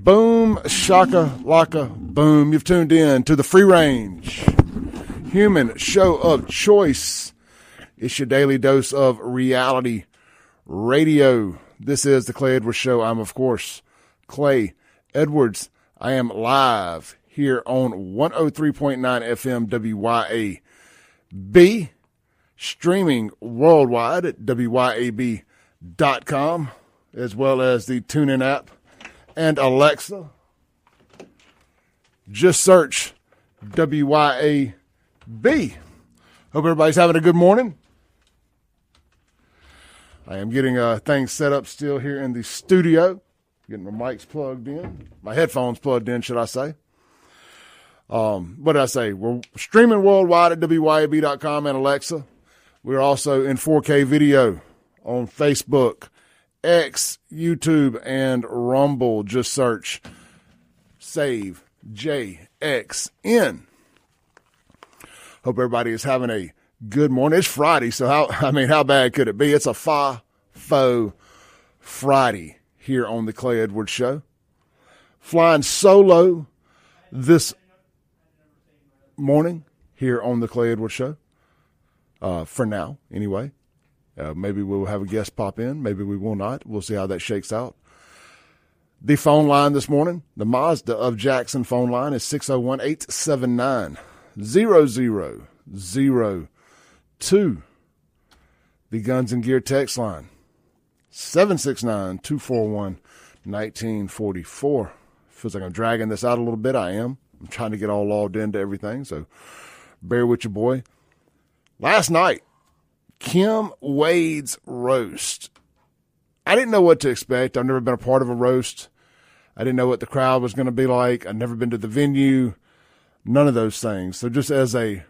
Boom, shaka, laka, boom. You've tuned in to the Free Range Human Show of Choice. It's your daily dose of reality radio. This is the Clay Edwards Show. I'm, of course, Clay Edwards. I am live here on 103.9 FM WYAB, streaming worldwide at WYAB.com, as well as the TuneIn app and Alexa. Just search WYAB. Hope everybody's having a good morning. I am getting things set up still here in the studio. Getting my mics plugged in. My headphones plugged in, should I say. What did I say? We're streaming worldwide at WYAB.com and Alexa. We're also in 4K video on Facebook, X, YouTube, and Rumble. Just search Save JXN. Hope everybody is having a good morning. It's Friday, so how bad could it be? It's a FAFO Friday here on the Clay Edwards Show. Flying solo this morning here on the Clay Edwards Show. For now, anyway. Maybe we'll have a guest pop in. Maybe we will not. We'll see how that shakes out. The phone line this morning, the Mazda of Jackson phone line is 601-879-0002. The Guns and Gear text line, 769-241-1944. Feels like I'm dragging this out a little bit. I am. I'm trying to get all logged into everything, so bear with your boy. Last night, Kim Wade's roast. I didn't know what to expect. I've never been a part of a roast. I didn't know what the crowd was going to be like. I'd never been to the venue. None of those things. So just as a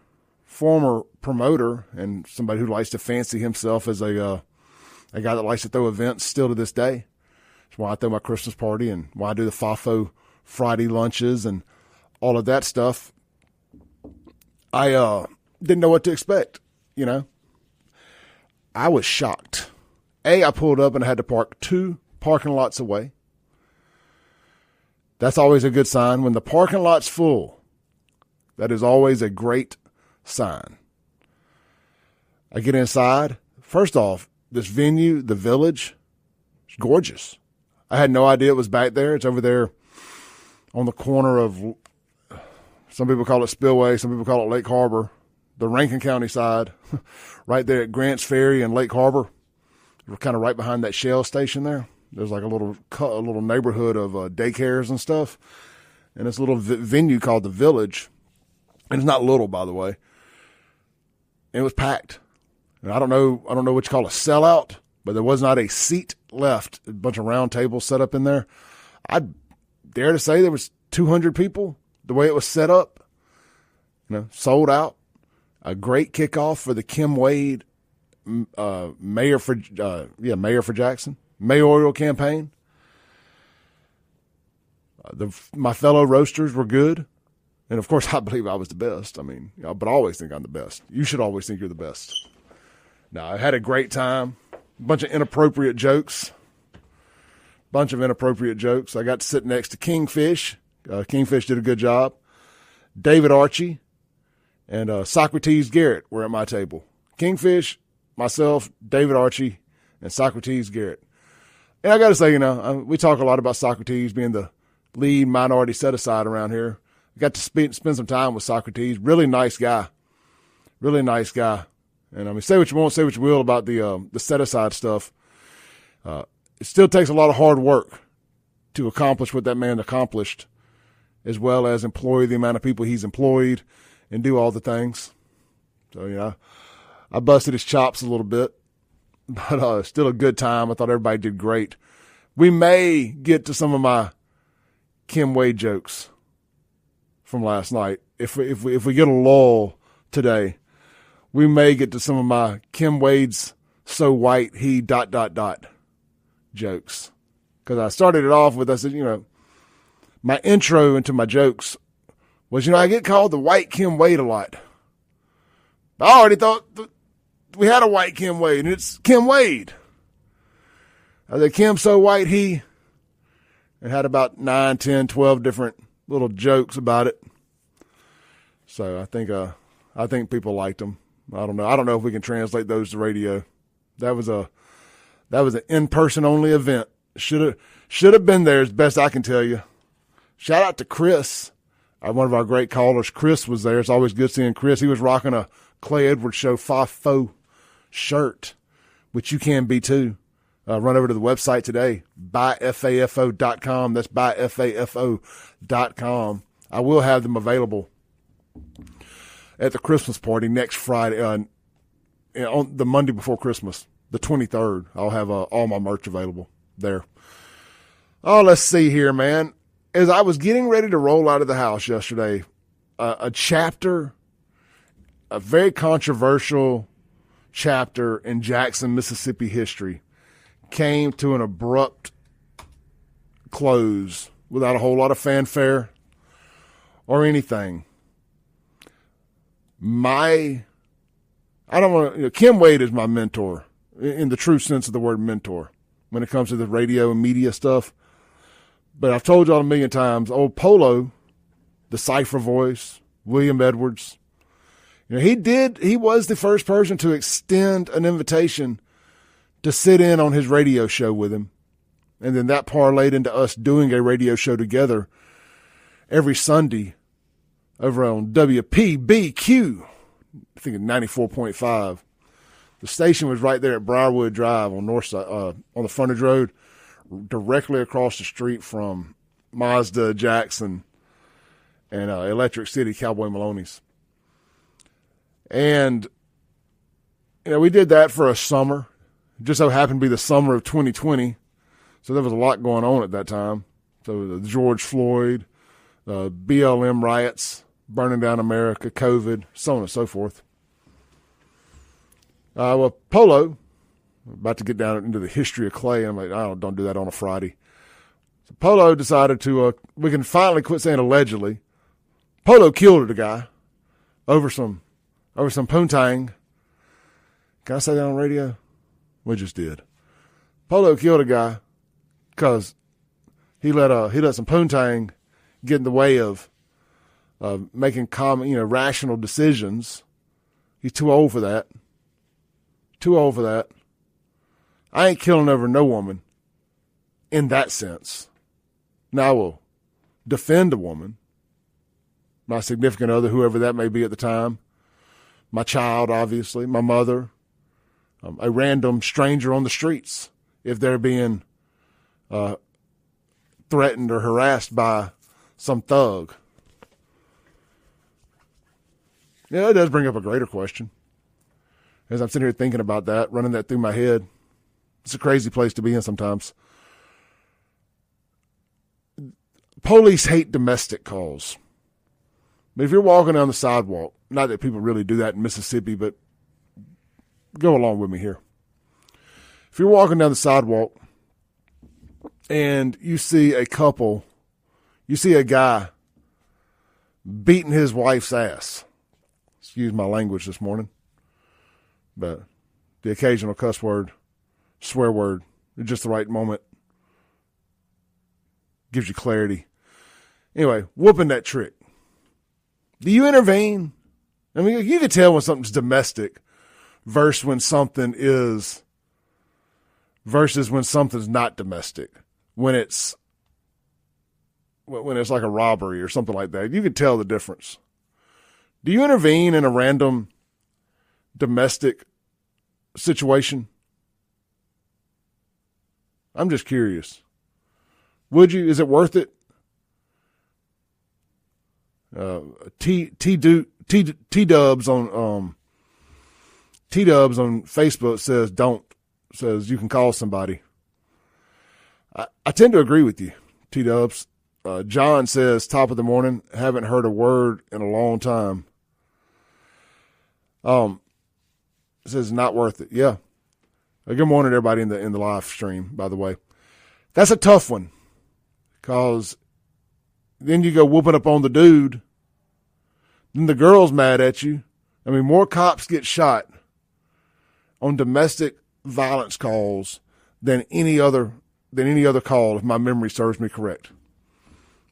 former promoter and somebody who likes to fancy himself as a guy that likes to throw events still to this day, that's why I throw my Christmas party and why I do the FAFO Friday lunches and all of that stuff. I didn't know what to expect, you know. I was shocked. I pulled up and I had to park 2 parking lots away. That's always a good sign. When the parking lot's full, that is always a great sign. I get inside. First off, this venue, the Village, it's gorgeous. I had no idea it was back there. It's over there on the corner of, some people call it Spillway, some people call it Lake Harbor, the Rankin County side, right there at Grants Ferry and Lake Harbor. We're kind of right behind that Shell station there. There's like a little neighborhood of daycares and stuff, and this little venue called the Village, and it's not little, by the way. And it was packed. And I don't know what you call a sellout, but there was not a seat left. A bunch of round tables set up in there. I'd dare to say there was 200 people. The way it was set up, sold out. A great kickoff for the Kim Wade mayor for Jackson mayoral campaign. My fellow roasters were good, and of course I believe I was the best. But I always think I'm the best. You should always think you're the best. Now, I had a great time. A bunch of inappropriate jokes. I got to sit next to Kingfish. Kingfish did a good job. David Archie and Socrates Garrett were at my table. Kingfish, myself, David Archie, and Socrates Garrett. And I got to say, we talk a lot about Socrates being the lead minority set-aside around here. I got to spend some time with Socrates. Really nice guy. And say what you want, say what you will about the set-aside stuff. It still takes a lot of hard work to accomplish what that man accomplished, as well as employ the amount of people he's employed and do all the things. So, I busted his chops a little bit, but still a good time. I thought everybody did great. We may get to some of my Kim Wade jokes from last night. If we get a lull today, we may get to some of my Kim Wade's so white he ... jokes. Because I started it off with, I said, my intro into my jokes was, I get called the white Kim Wade a lot. I already thought we had a white Kim Wade, and it's Kim Wade. I said, Kim so white he ... and had about 9, 10, 12 different little jokes about it. So I think people liked them. I don't know if we can translate those to radio. That was an in-person only event. Should have been there, as best I can tell you. Shout out to Chris, one of our great callers. Chris was there. It's always good seeing Chris. He was rocking a Clay Edwards Show FAFO shirt, which you can be too. Run over to the website today, buyfafo.com. That's buyfafo.com. I will have them available at the Christmas party next Friday, on the Monday before Christmas, the 23rd. I'll have all my merch available there. Oh, let's see here, man. As I was getting ready to roll out of the house yesterday, a very controversial chapter in Jackson, Mississippi history came to an abrupt close without a whole lot of fanfare or anything. Kim Wade is my mentor in the true sense of the word mentor when it comes to the radio and media stuff. But I've told y'all a million times, old Polo, the cipher voice, William Edwards, he was the first person to extend an invitation to sit in on his radio show with him. And then that parlayed into us doing a radio show together every Sunday over on WPBQ, I think it's 94.5. The station was right there at Briarwood Drive on north side, on the frontage road, directly across the street from Mazda, Jackson, and Electric City, Cowboy Maloney's. And we did that for a summer. It just so happened to be the summer of 2020, so there was a lot going on at that time. So the George Floyd, BLM riots, burning down America, COVID, so on and so forth. Polo, about to get down into the history of Clay. I'm like, don't do that on a Friday. So Polo decided we can finally quit saying allegedly. Polo killed a guy over some poontang. Can I say that on radio? We just did. Polo killed a guy because he let some poontang get in the way of making common, rational decisions. He's too old for that. I ain't killing over no woman in that sense. Now I will defend a woman, my significant other, whoever that may be at the time, my child, obviously, my mother, a random stranger on the streets, if they're being threatened or harassed by some thug. Yeah, it does bring up a greater question. As I'm sitting here thinking about that, running that through my head, it's a crazy place to be in sometimes. Police hate domestic calls. But if you're walking down the sidewalk, not that people really do that in Mississippi, but go along with me here. If you're walking down the sidewalk and you see a couple, you see a guy beating his wife's ass. Excuse my language this morning. But the occasional cuss word, swear word, at just the right moment gives you clarity. Anyway, whooping that trick. Do you intervene? I mean, you can tell when something's domestic versus when something's not domestic. When it's like a robbery or something like that, you can tell the difference. Do you intervene in a random domestic situation? I'm just curious. Would you? Is it worth it? T-Dubs on Facebook says you can call somebody. I tend to agree with you, T-Dubs. John says, top of the morning, haven't heard a word in a long time. Says not worth it. Yeah. Good morning, everybody in the live stream, by the way. That's a tough one, because then you go whooping up on the dude. Then the girl's mad at you. I mean, more cops get shot on domestic violence calls than any other than any other call, if my memory serves me correct.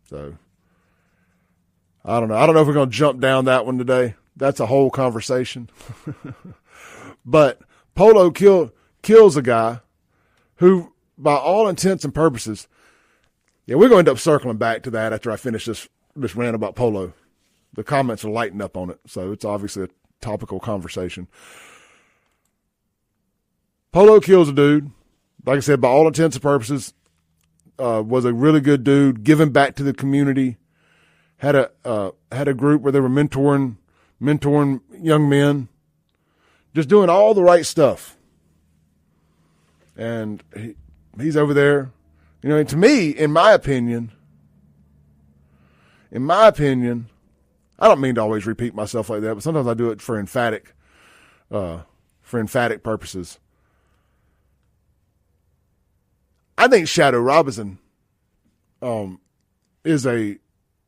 So, I don't know. I don't know if we're going to jump down that one today. That's a whole conversation. But Polo kills a guy who, by all intents and purposes, yeah, we're going to end up circling back to that after I finish this rant about Polo. The comments are lighting up on it, so it's obviously a topical conversation. Polo kills a dude. Like I said, by all intents and purposes, was a really good dude, giving back to the community. Had a group where they were mentoring young men, just doing all the right stuff. And he's over there. You know, and to me, in my opinion, I don't mean to always repeat myself like that, but sometimes I do it for emphatic purposes. I think Shadow Robinson is a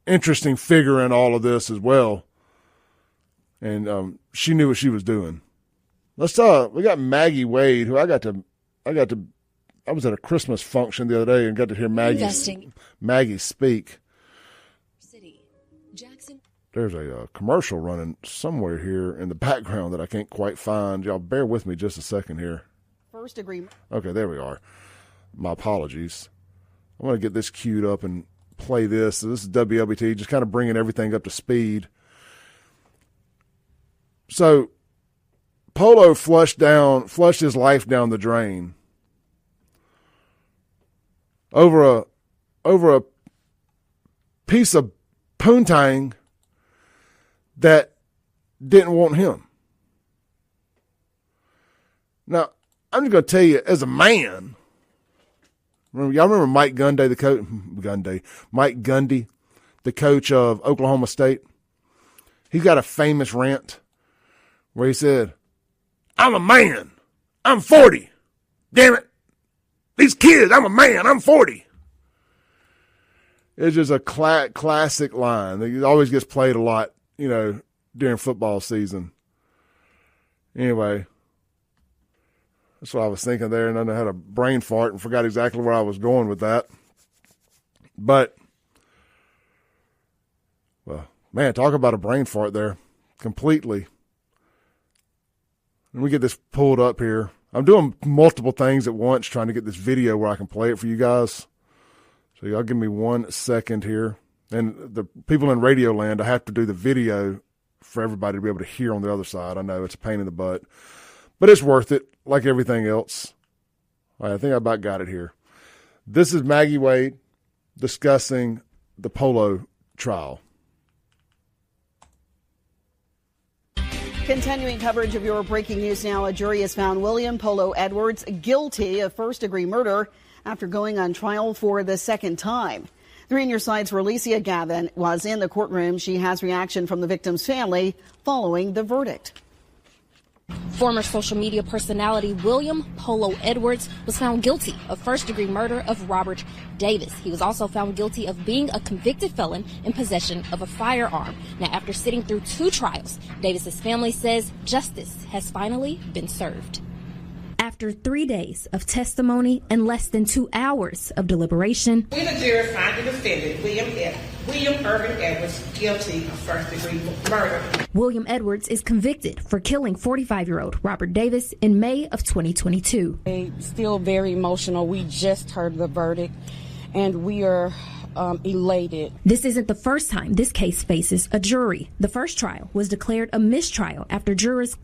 interesting figure in all of this as well, and she knew what she was doing. Let's talk. We got Maggie Wade, who I was at a Christmas function the other day and got to hear Maggie speak. City, Jackson. There's a commercial running somewhere here in the background that I can't quite find. Y'all bear with me just a second here. First agreement. Okay, there we are. My apologies. I want to get this queued up and play this. So this is WLBT, just kind of bringing everything up to speed. So Polo flushed his life down the drain over a piece of poontang that didn't want him. Now, I'm just going to tell you, as a man, y'all remember Mike Gundy, the coach of Oklahoma State? He got a famous rant where he said, "I'm a man. I'm 40. Damn it. These kids, I'm a man. I'm 40. It's just a classic line. It always gets played a lot, you know, during football season. Anyway, that's what I was thinking there, and then I had a brain fart and forgot exactly where I was going with that. But, well, man, talk about a brain fart there. Completely. Let me get this pulled up here. I'm doing multiple things at once, trying to get this video where I can play it for you guys. So y'all give me 1 second here. And the people in Radio Land, I have to do the video for everybody to be able to hear on the other side. I know it's a pain in the butt, but it's worth it, like everything else. All right, I think I about got it here. This is Maggie Wade discussing the Polo trial. Continuing coverage of your breaking news now, a jury has found William Polo Edwards guilty of first-degree murder after going on trial for the second time. 3 News Side's Relicia Gavin was in the courtroom. She has reaction from the victim's family following the verdict. Former social media personality William Polo Edwards was found guilty of first-degree murder of Robert Davis. He was also found guilty of being a convicted felon in possession of a firearm. Now, after sitting through 2 trials, Davis's family says justice has finally been served. After 3 days of testimony and less than 2 hours of deliberation, We, the jury, find the defendant, William Irvin Edwards, guilty of first-degree murder. William Edwards is convicted for killing 45-year-old Robert Davis in May of 2022. Still very emotional. We just heard the verdict, and we are elated. This isn't the first time this case faces a jury. The first trial was declared a mistrial after jurors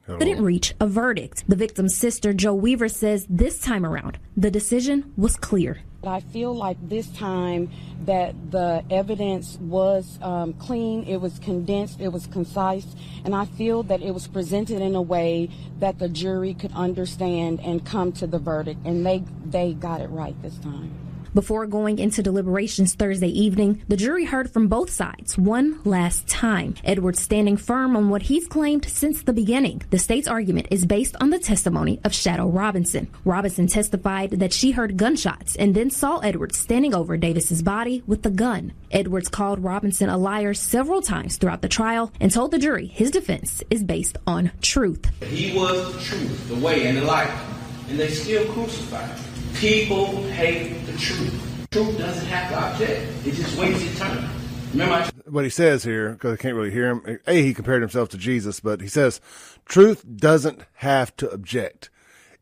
couldn't reach a verdict. The victim's sister, Jo Weaver, says this time around, the decision was clear. I feel like this time that the evidence was clean, it was condensed, it was concise, and I feel that it was presented in a way that the jury could understand and come to the verdict, and they got it right this time. Before going into deliberations Thursday evening, the jury heard from both sides one last time. Edwards standing firm on what he's claimed since the beginning. The state's argument is based on the testimony of Shadow Robinson. Robinson testified that she heard gunshots and then saw Edwards standing over Davis's body with the gun. Edwards called Robinson a liar several times throughout the trial and told the jury his defense is based on truth. He was the truth, the way, and the life, and they still crucified him. People hate the truth. Truth doesn't have to object. It just waits its turn. Remember what he says here, because I can't really hear him. He compared himself to Jesus, but he says, truth doesn't have to object.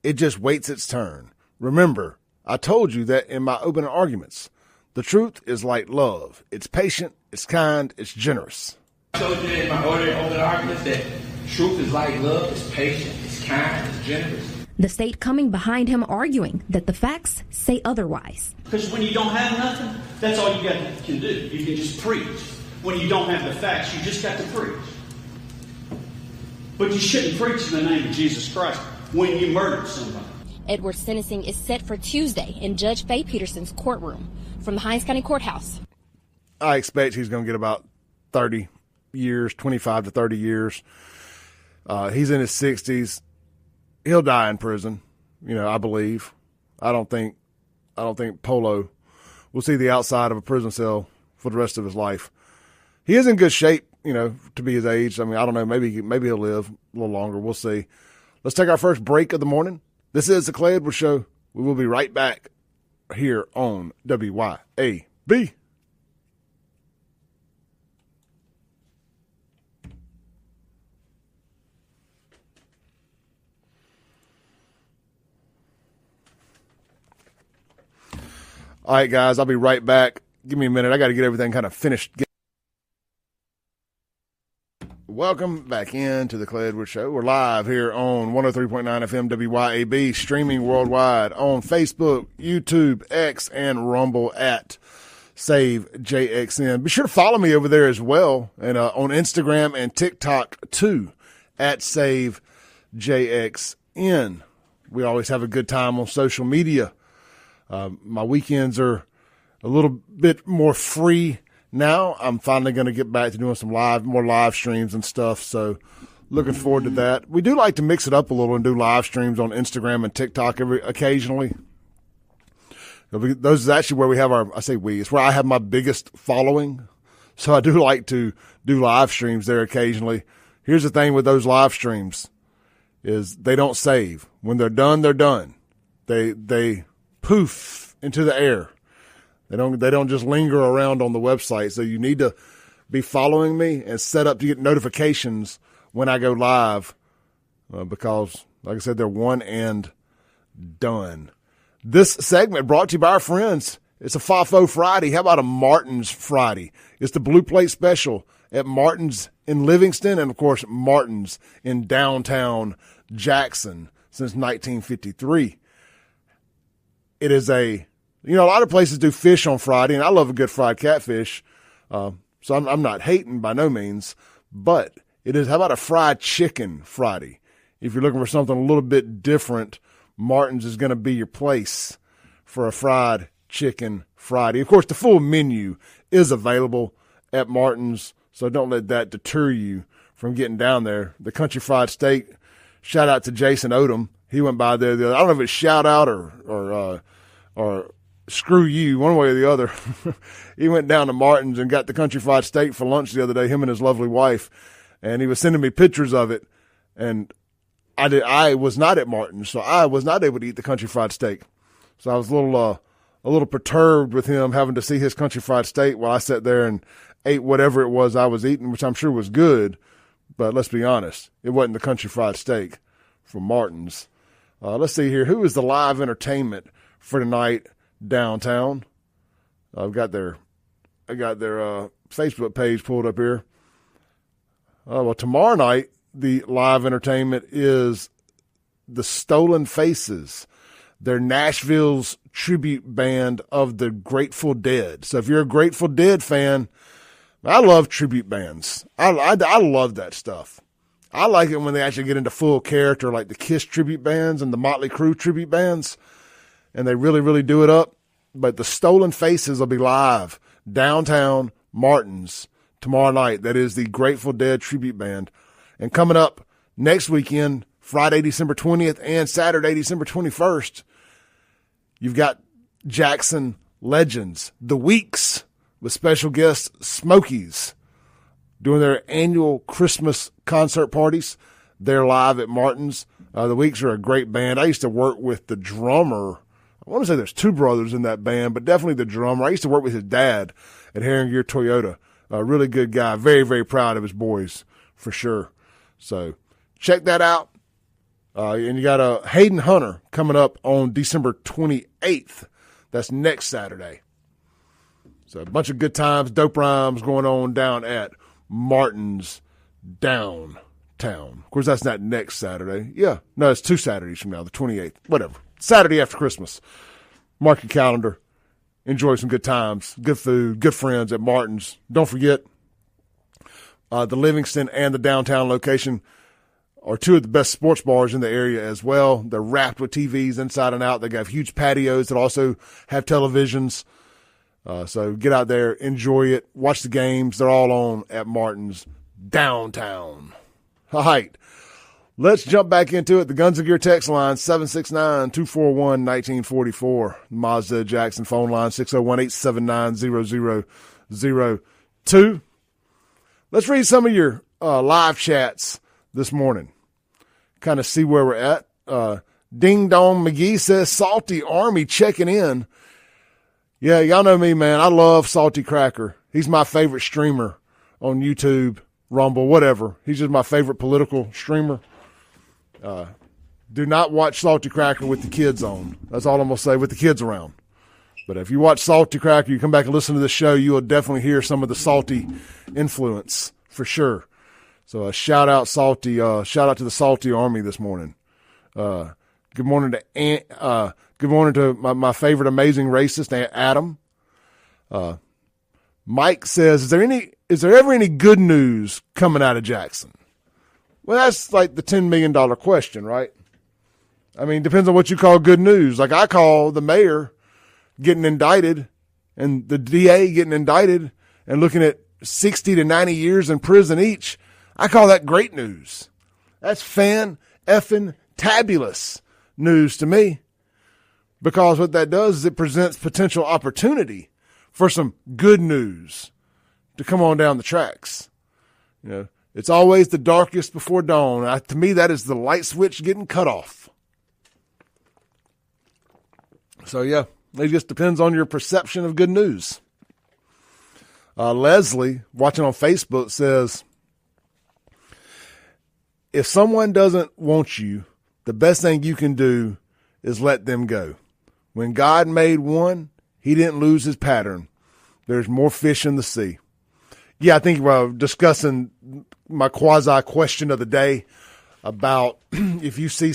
It just waits its turn. Remember, I told you that in my opening arguments. The truth is like love. It's patient, it's kind, it's generous. I told you in my opening arguments that truth is like love, it's patient, it's kind, it's generous. The state coming behind him arguing that the facts say otherwise. Because when you don't have nothing, that's all you can do. You can just preach. When you don't have the facts, you just got to preach. But you shouldn't preach in the name of Jesus Christ when you murdered somebody. Edwards' sentencing is set for Tuesday in Judge Faye Peterson's courtroom. From the Hinds County Courthouse. I expect he's going to get about 30 years, 25 to 30 years. He's in his 60s. He'll die in prison, I believe. I don't think Polo will see the outside of a prison cell for the rest of his life. He is in good shape, to be his age. I mean, I don't know. Maybe he'll live a little longer. We'll see. Let's take our first break of the morning. This is the Clay Edwards Show. We will be right back here on WYAB. All right, guys, I'll be right back. Give me a minute. I got to get everything kind of finished. Welcome back into the Clay Edwards Show. We're live here on 103.9 FM WYAB, streaming worldwide on Facebook, YouTube, X, and Rumble at SaveJXN. Be sure to follow me over there as well, and on Instagram and TikTok too, at SaveJXN. We always have a good time on social media. My weekends are a little bit more free now. I'm finally going to get back to doing some more live streams and stuff. So looking forward to that. We do like to mix it up a little and do live streams on Instagram and TikTok occasionally. Those is actually where we have it's where I have my biggest following. So I do like to do live streams there occasionally. Here's the thing with those live streams is they don't save. When they're done, they're done. They poof into the air. They don't just linger around on the website. So you need to be following me and set up to get notifications when I go live because, like I said, they're one and done. This segment brought to you by our friends. It's a FAFO Friday. How about a Martin's Friday? It's the Blue Plate Special at Martin's in Livingston and, of course, Martin's in downtown Jackson since 1953. It is a lot of places do fish on Friday, and I love a good fried catfish. So I'm not hating by no means, but it is, how about a fried chicken Friday? If you're looking for something a little bit different, Martin's is going to be your place for a fried chicken Friday. Of course, the full menu is available at Martin's, so don't let that deter you from getting down there. The country fried steak, shout out to Jason Odom. He went by there. I don't know if it's shout out or screw you, one way or the other. He went down to Martin's and got the country fried steak for lunch the other day, him and his lovely wife, and he was sending me pictures of it. And I was not at Martin's, so I was not able to eat the country fried steak. So I was a little perturbed with him having to see his country fried steak while I sat there and ate whatever it was I was eating, which I'm sure was good. But let's be honest, it wasn't the country fried steak from Martin's. Let's see here. Who is the live entertainment for tonight downtown? I got their Facebook page pulled up here. Well, tomorrow night, the live entertainment is the Stolen Faces. They're Nashville's tribute band of the Grateful Dead. So if you're a Grateful Dead fan, I love tribute bands. I love that stuff. I like it when they actually get into full character, like the Kiss tribute bands and the Motley Crue tribute bands, and they really, really do it up. but the Stolen Faces will be live downtown Martins tomorrow night. That is the Grateful Dead tribute band. And coming up next weekend, Friday, December 20th and Saturday, December 21st, you've got Jackson legends, The Weeks, with special guest Smokies, doing their annual Christmas concert parties. They're live at Martin's. The Weeks are a great band. I used to work with the drummer. I want to say there's two brothers in that band, but definitely the drummer. I used to work with his dad at Herring Gear Toyota. A really good guy. Very, very proud of his boys, for sure. So check that out. And you got Hayden Hunter coming up on December 28th. That's next Saturday. So a bunch of good times, dope rhymes going on down at Martin's downtown. Of course, that's not next Saturday. Yeah, no, it's 2 Saturdays from now, the 28th. Whatever. Saturday after Christmas. Mark your calendar. Enjoy some good times, good food, good friends at Martin's. Don't forget, the Livingston and the downtown location are two of the best sports bars in the area as well. They're wrapped with TVs inside and out. They got huge patios that also have televisions. So get out there, enjoy it, watch the games. They're all on at Martin's downtown. All right, let's jump back into it. The Guns and Gear text line, 769-241-1944. Mazda Jackson phone line, 601-879-0002. Let's read some of your live chats this morning. Kind of see where we're at. Ding Dong McGee says, Salty Army checking in. Yeah, y'all know me, man. I love Salty Cracker. He's my favorite streamer on YouTube, Rumble, whatever. He's just my favorite political streamer. Do not watch Salty Cracker with the kids on. That's all I'm going to say, with the kids around. But if you watch Salty Cracker, you come back and listen to this show, you will definitely hear some of the Salty influence for sure. So shout out Salty, shout out to the Salty Army this morning. Good morning to my favorite amazing racist, Adam. Mike says, is there ever any good news coming out of Jackson? Well, that's like the $10 million question, right? I mean, depends on what you call good news. Like I call the mayor getting indicted and the DA getting indicted and looking at 60 to 90 years in prison each. I call that great news. That's fan-effing-tabulous news to me, because what that does is it presents potential opportunity for some good news to come on down the tracks. You know, it's always the darkest before dawn. To me, that is the light switch getting cut off. So, yeah, it just depends on your perception of good news. Leslie, watching on Facebook, says, if someone doesn't want you, the best thing you can do is let them go. When God made one, he didn't lose his pattern. There's more fish in the sea. Yeah, I think we're discussing my quasi question of the day about if you see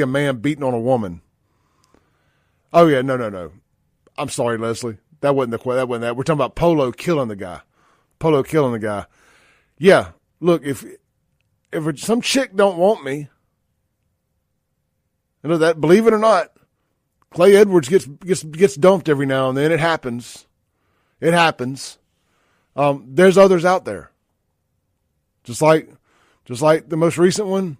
a man beating on a woman. Oh, yeah, no. I'm sorry, Leslie. That wasn't that. We're talking about Polo killing the guy. Yeah, look, if some chick don't want me, you know that, believe it or not, Clay Edwards gets dumped every now and then. It happens. There's others out there. Just like the most recent one.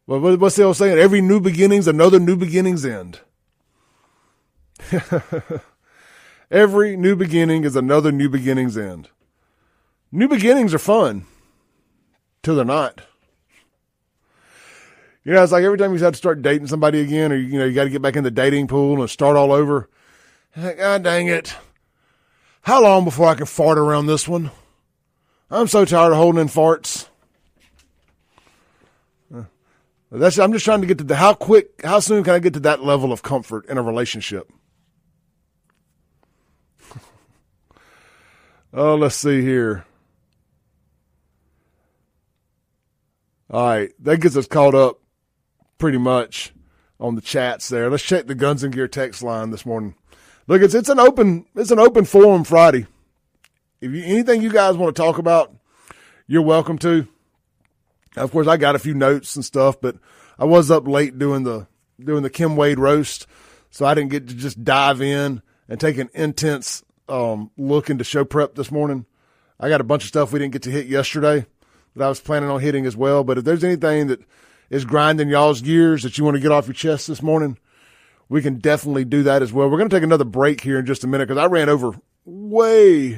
Well, what's the old saying? Every new beginning's another new beginning's end. Every new beginning is another new beginning's end. New beginnings are fun till they're not. You know, it's like every time you have to start dating somebody again, or, you know, you got to get back in the dating pool and start all over. Like, God dang it. How long before I can fart around this one? I'm so tired of holding in farts. I'm just trying to get to how soon can I get to that level of comfort in a relationship? Oh, let's see here. All right, that gets us caught up pretty much on the chats there. Let's check the Guns and Gear text line this morning. Look, it's an open forum Friday. If anything you guys want to talk about, you're welcome to. Of course, I got a few notes and stuff, but I was up late doing the Kim Wade roast, so I didn't get to just dive in and take an intense look into show prep this morning. I got a bunch of stuff we didn't get to hit yesterday that I was planning on hitting as well. But if there's anything that is grinding y'all's gears that you want to get off your chest this morning, we can definitely do that as well. We're going to take another break here in just a minute because I ran over bigly.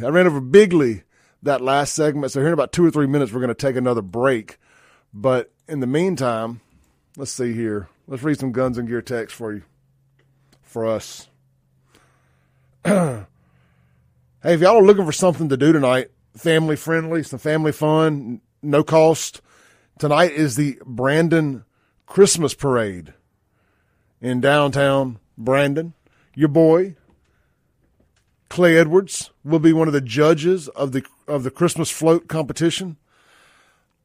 I ran over bigly that last segment. So here in about 2 or 3 minutes, we're going to take another break. But in the meantime, let's see here. Let's read some Guns and Gear text for us. Hey, if y'all are looking for something to do tonight, family friendly, some family fun, no cost, tonight is the Brandon Christmas Parade in downtown Brandon. Your boy, Clay Edwards, will be one of the judges of the Christmas float competition.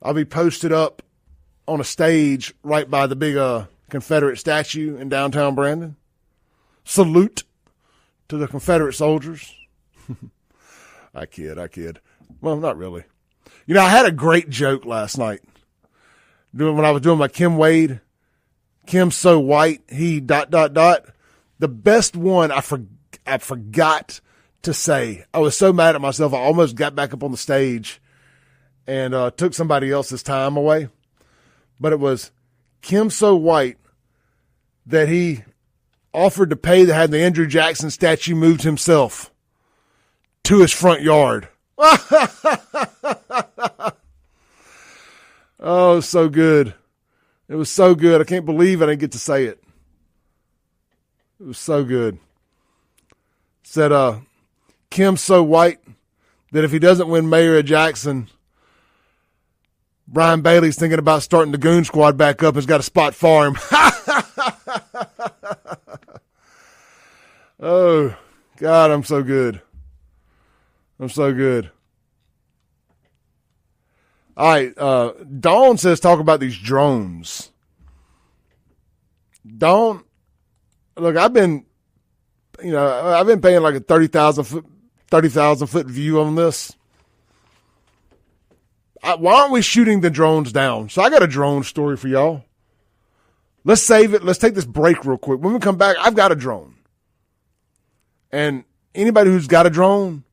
I'll be posted up on a stage right by the big Confederate statue in downtown Brandon. Salute to the Confederate soldiers. I kid. Well, not really. You know, I had a great joke last night when I was doing my Kim Wade. Kim's so white, he ... The best one I forgot to say. I was so mad at myself, I almost got back up on the stage and took somebody else's time away. But it was Kim's so white that he offered to pay to have the Andrew Jackson statue moved himself to his front yard. Oh, so good. It was so good. I can't believe I didn't get to say it. It was so good. Said, Kim's so white that if he doesn't win mayor of Jackson, Brian Bailey's thinking about starting the Goon Squad back up. Has got a spot for him. Oh, God, I'm so good. I'm so good. All right, Dawn says talk about these drones. Dawn, look, I've been paying like a 30,000 foot view on this. Why aren't we shooting the drones down? So I got a drone story for y'all. Let's save it. Let's take this break real quick. When we come back, I've got a drone. And anybody who's got a drone,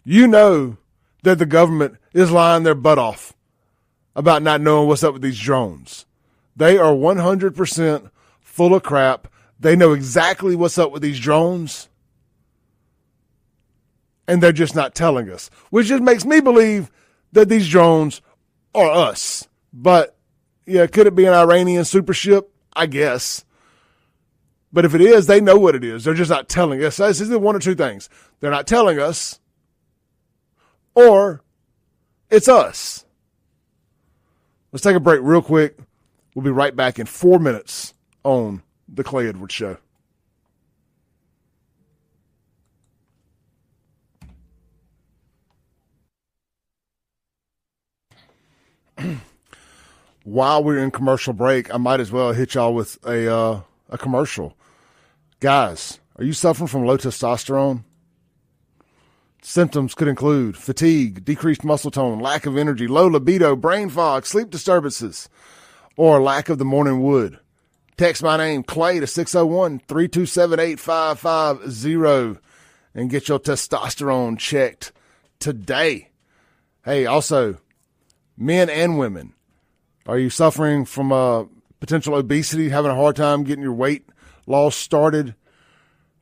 you know that the government is lying their butt off about not knowing what's up with these drones. They are 100% full of crap. They know exactly what's up with these drones. And they're just not telling us, which just makes me believe that these drones are us. But, yeah, could it be an Iranian super ship? I guess. But if it is, they know what it is. They're just not telling us. This is one or two things. They're not telling us, or it's us. Let's take a break real quick. We'll be right back in 4 minutes on The Clay Edwards Show. While we're in commercial break, I might as well hit y'all with a commercial. Guys, are you suffering from low testosterone? Symptoms could include fatigue, decreased muscle tone, lack of energy, low libido, brain fog, sleep disturbances, or lack of the morning wood. Text my name, Clay, to 601-327-8550 and get your testosterone checked today. Hey, also, men and women, are you suffering from potential obesity, having a hard time getting your weight loss started?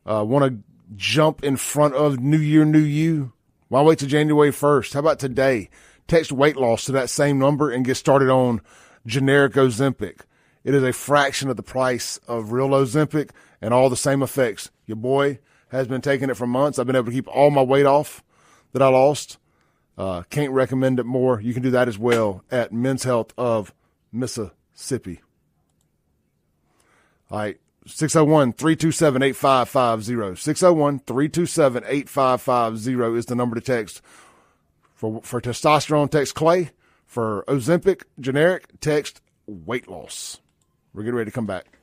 Want to jump in front of New Year, New You? Why wait till January 1st? How about today? Text weight loss to that same number and get started on generic Ozempic. It is a fraction of the price of real Ozempic and all the same effects. Your boy has been taking it for months. I've been able to keep all my weight off that I lost. Can't recommend it more. You can do that as well at Men's Health of Mississippi. All right, 601-327-8550. 601-327-8550 is the number to text. For testosterone, text Clay. For Ozempic, generic, text weight loss. We're getting ready to come back.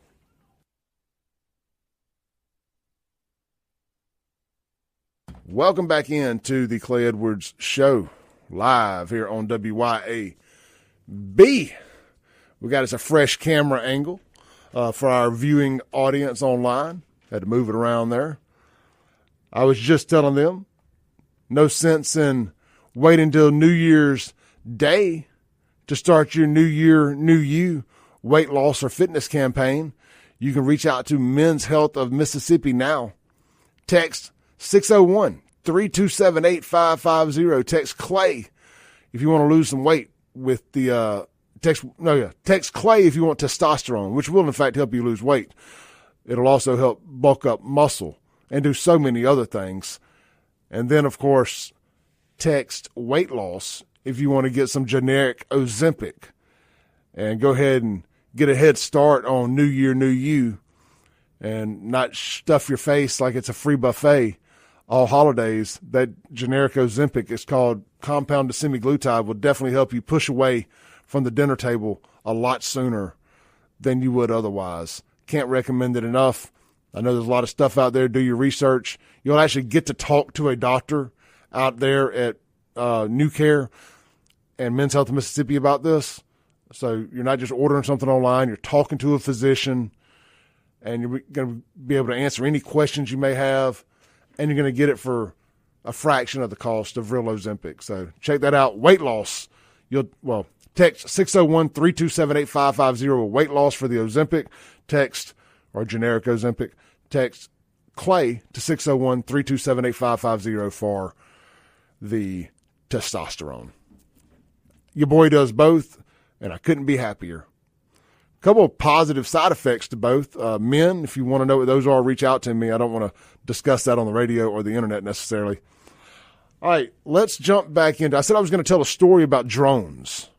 Welcome back into the Clay Edwards Show, live here on WYAB. We got us a fresh camera angle. for our viewing audience online. Had to move it around there. I was just telling them, no sense in waiting until New Year's Day to start your New Year, New You weight loss or fitness campaign. You can reach out to Men's Health of Mississippi now. Text 601-327-8550. Text Clay if you want to lose some weight with the text Clay if you want testosterone, which will in fact help you lose weight. It'll also help bulk up muscle and do so many other things. And then, of course, text weight loss if you want to get some generic Ozempic and go ahead and get a head start on New Year, New You and not stuff your face like it's a free buffet all holidays. That generic Ozempic is called compounded semaglutide, will definitely help you push away from the dinner table a lot sooner than you would otherwise. Can't recommend it enough. I know there's a lot of stuff out there. Do your research. You'll actually get to talk to a doctor out there at New Care and Men's Health of Mississippi about this. So you're not just ordering something online. You're talking to a physician, and you're going to be able to answer any questions you may have, and you're going to get it for a fraction of the cost of real Ozempic. So check that out. Weight loss. Text 601-327-8550. Weight loss for the Ozempic. Text, or generic Ozempic. Text Clay to 601-327-8550 for the testosterone. Your boy does both, and I couldn't be happier. A couple of positive side effects to both. Men, if you want to know what those are, reach out to me. I don't want to discuss that on the radio or the internet necessarily. All right, let's jump back into, I said I was going to tell a story about drones.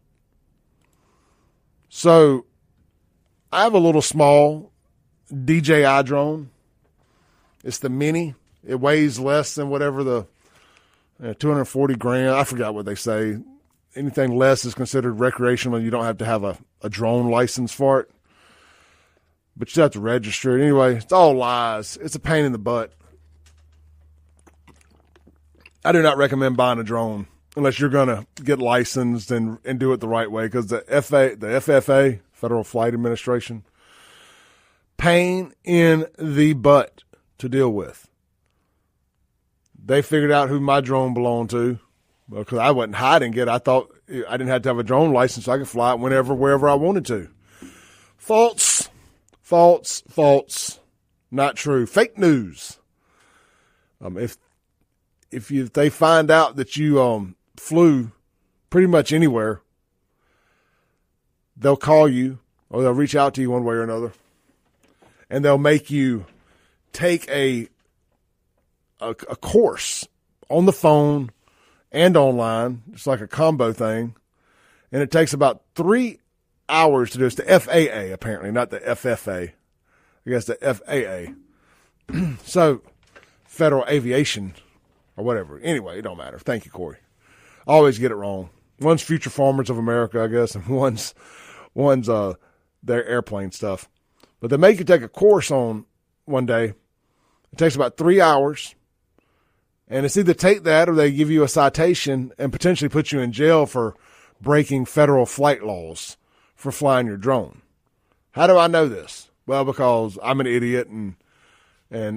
So I have a little small DJI drone. It's the Mini. It weighs less than whatever the 240 grams. I forgot what they say. Anything less is considered recreational. You don't have to have a drone license for it. But you have to register it. Anyway, it's all lies. It's a pain in the butt. I do not recommend buying a drone unless you're going to get licensed and do it the right way, because the FAA, Federal Flight Administration, pain in the butt to deal with. They figured out who my drone belonged to, because I wasn't hiding it. I thought I didn't have to have a drone license, so I could fly it wherever I wanted to. False. Not true. Fake news. If they find out that you flew pretty much anywhere, they'll call you or they'll reach out to you one way or another, and they'll make you take a course on the phone and online. It's like a combo thing, and it takes about 3 hours to do. It's the FAA, apparently, not the FFA. I guess the FAA. So, Federal Aviation or whatever. Anyway, it don't matter. Thank you, Corey. I always get it wrong. One's Future Farmers of America, I guess, and one's their airplane stuff. But they make you take a course on one day. It takes about 3 hours. And it's either take that or they give you a citation and potentially put you in jail for breaking federal flight laws for flying your drone. How do I know this? Well, because I'm an idiot and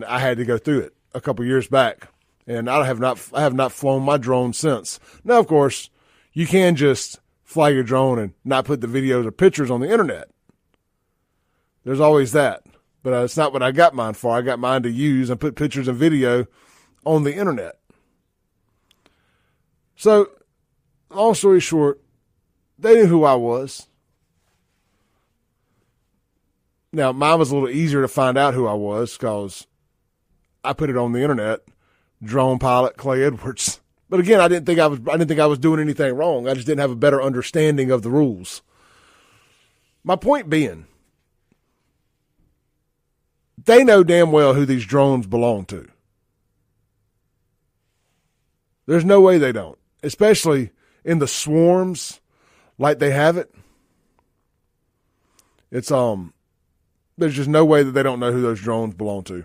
I had to go through it a couple years back. And I have not flown my drone since. Now, of course, you can just fly your drone and not put the videos or pictures on the internet. There's always that. But it's not what I got mine for. I got mine to use and put pictures and video on the internet. So, long story short, they knew who I was. Now, mine was a little easier to find out who I was because I put it on the internet. Drone pilot Clay Edwards. But again, I didn't think I was doing anything wrong. I just didn't have a better understanding of the rules. My point being, they know damn well who these drones belong to. There's no way they don't, especially in the swarms like they have it. It's there's just no way that they don't know who those drones belong to.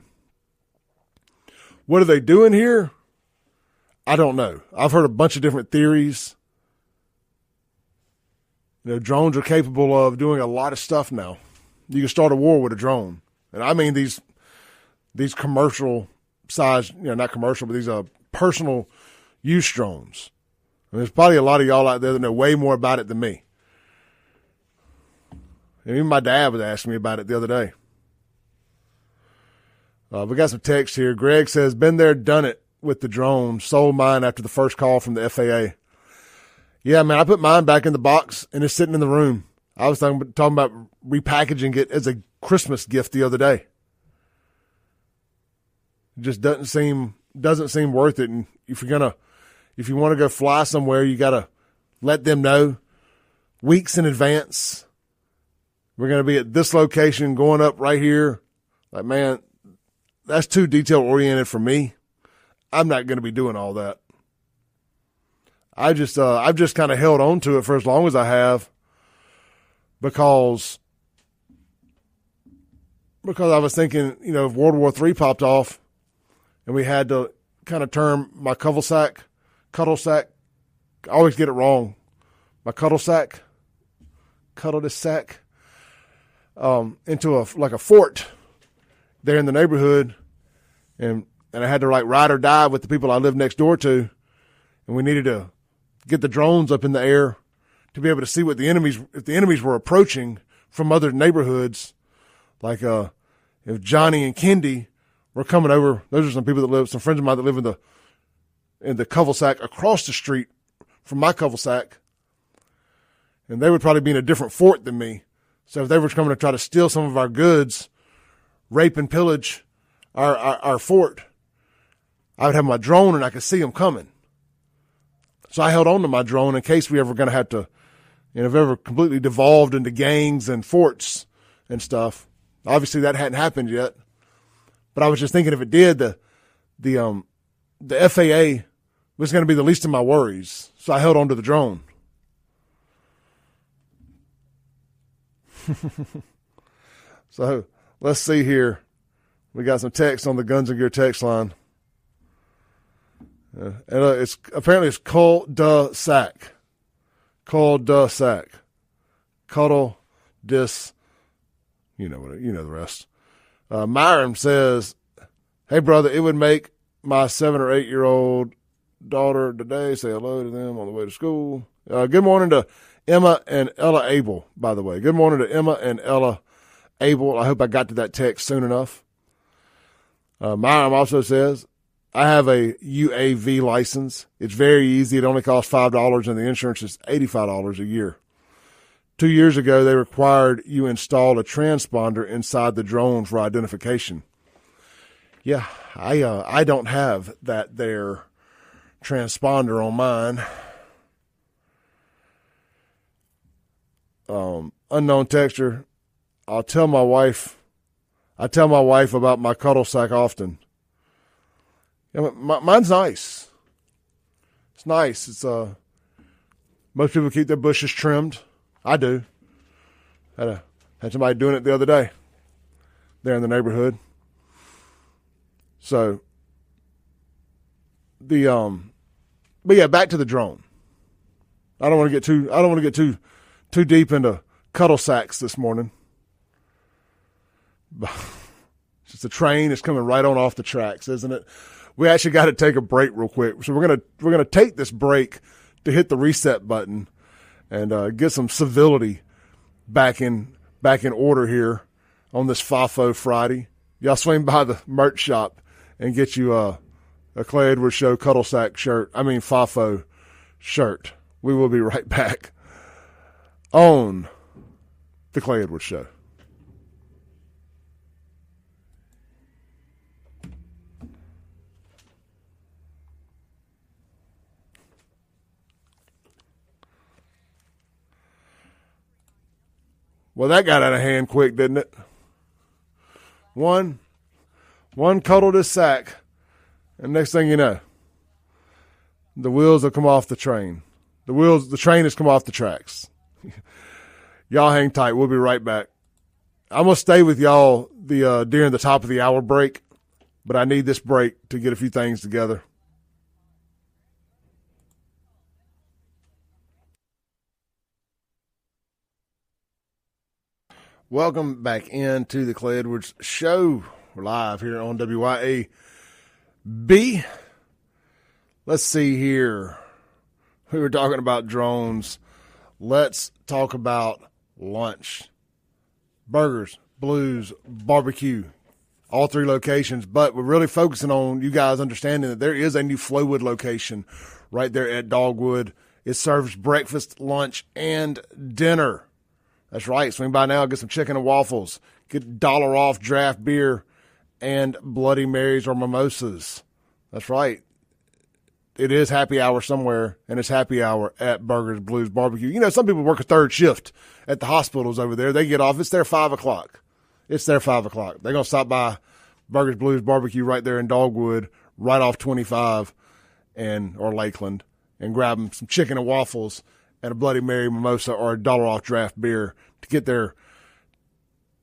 What are they doing here? I don't know. I've heard a bunch of different theories. Drones are capable of doing a lot of stuff now You can start a war with a drone. And I mean these commercial size, not commercial, but these personal use drones. And there's probably a lot of y'all out there that know way more about it than me. And even my dad was asking me about it the other day. We got some text here. Greg says, been there, done it with the drone. Sold mine after the first call from the FAA. Yeah, man, I put mine back in the box and it's sitting in the room. I was talking about repackaging it as a Christmas gift the other day. It just doesn't seem worth it. And if you want to go fly somewhere, you got to let them know weeks in advance. We're going to be at this location, going up right here. Like, man, that's too detail oriented for me. I'm not going to be doing all that. I've just kind of held on to it for as long as I have because I was thinking, if World War III popped off and we had to kind of turn my cuddle sack, I always get it wrong. My cuddle sack, into a fort there in the neighborhood, and I had to ride or die with the people I lived next door to, and we needed to get the drones up in the air to be able to see what if the enemies were approaching from other neighborhoods, like if Johnny and Kendi were coming over. Those are some friends of mine that live in the cul-de-sac across the street from my cul-de-sac, and they would probably be in a different fort than me. So if they were coming to try to steal some of our goods, rape and pillage our fort, I would have my drone and I could see them coming. So I held on to my drone in case we ever going to have to, if ever completely devolved into gangs and forts and stuff. Obviously that hadn't happened yet, but I was just thinking if it did, the FAA was going to be the least of my worries. So I held on to the drone. So let's see here. We got some text on the Guns and Gear text line. And it's cul-de-sac. Cul-de-sac. Cuddle dis. You know the rest. Myron says, hey brother, it would make my 7 or 8 year old daughter today say hello to them on the way to school. Good morning to Emma and Ella Abel, by the way. Good morning to Emma and Ella Abel. I hope I got to that text soon enough. Myron also says, I have a UAV license. It's very easy. It only costs $5 and the insurance is $85 a year. 2 years ago, they required you install a transponder inside the drone for identification. Yeah, I don't have that there transponder on mine. Unknown texture. I tell my wife about my cuddle sack often. Mine's nice. It's nice. It's most people keep their bushes trimmed. I do. Had somebody doing it the other day there in the neighborhood. So but yeah, back to the drone. I don't want to get too deep into cuddle sacks this morning. It's just the train is coming right on off the tracks, isn't it? We actually got to take a break real quick. So we're gonna take this break to hit the reset button and get some civility back in order here on this FAFO Friday. Y'all swing by the merch shop and get you a Clay Edwards Show cuddle sack shirt. I mean FAFO shirt. We will be right back on the Clay Edwards Show. Well, that got out of hand quick, didn't it? One cuddled his sack, and next thing you know, the wheels will come off the train. The train has come off the tracks. Y'all hang tight. We'll be right back. I'm going to stay with y'all during the top of the hour break, but I need this break to get a few things together. Welcome back into the Clay Edwards Show. We're live here on WYAB. Let's see here. We were talking about drones. Let's talk about lunch. Burgers, Blues, barbecue. All three locations, but we're really focusing on you guys understanding that there is a new Flowwood location right there at Dogwood. It serves breakfast, lunch, and dinner. That's right. Swing by now, get some chicken and waffles. Get $1 off draft beer and Bloody Marys or mimosas. That's right. It is happy hour somewhere, and it's happy hour at Burgers, Blues, Barbecue. You know, some people work a third shift at the hospitals over there. They get off. It's their 5 o'clock. It's their 5 o'clock. They're going to stop by Burgers, Blues, Barbecue right there in Dogwood, right off 25 or Lakeland, and grab them some chicken and waffles and a Bloody Mary mimosa or $1 off draft beer to get their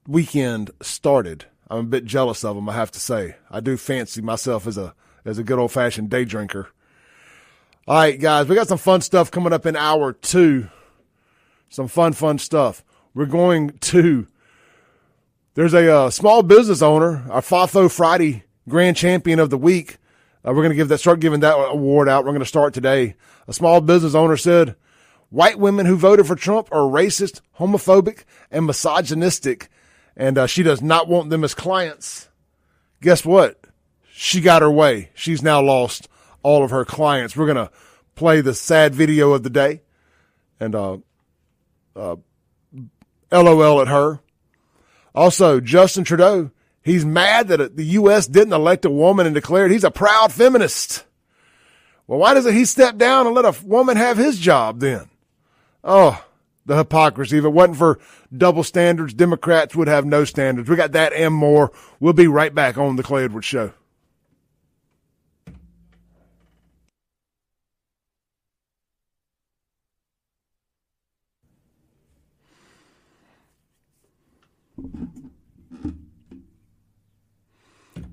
weekend started. I'm a bit jealous of them, I have to say. I do fancy myself as a good old-fashioned day drinker. All right, guys, we got some fun stuff coming up in hour 2. Some fun stuff. We're going to – there's a small business owner, our FAFO Friday Grand Champion of the Week. We're going to start giving that award out. We're going to start today. A small business owner said, white women who voted for Trump are racist, homophobic, and misogynistic, and she does not want them as clients. Guess what? She got her way. She's now lost all of her clients. We're going to play the sad video of the day and LOL at her. Also, Justin Trudeau, he's mad that the U.S. didn't elect a woman and declared he's a proud feminist. Well, why doesn't he step down and let a woman have his job then? Oh, the hypocrisy. If it wasn't for double standards, Democrats would have no standards. We got that and more. We'll be right back on the Clay Edwards Show.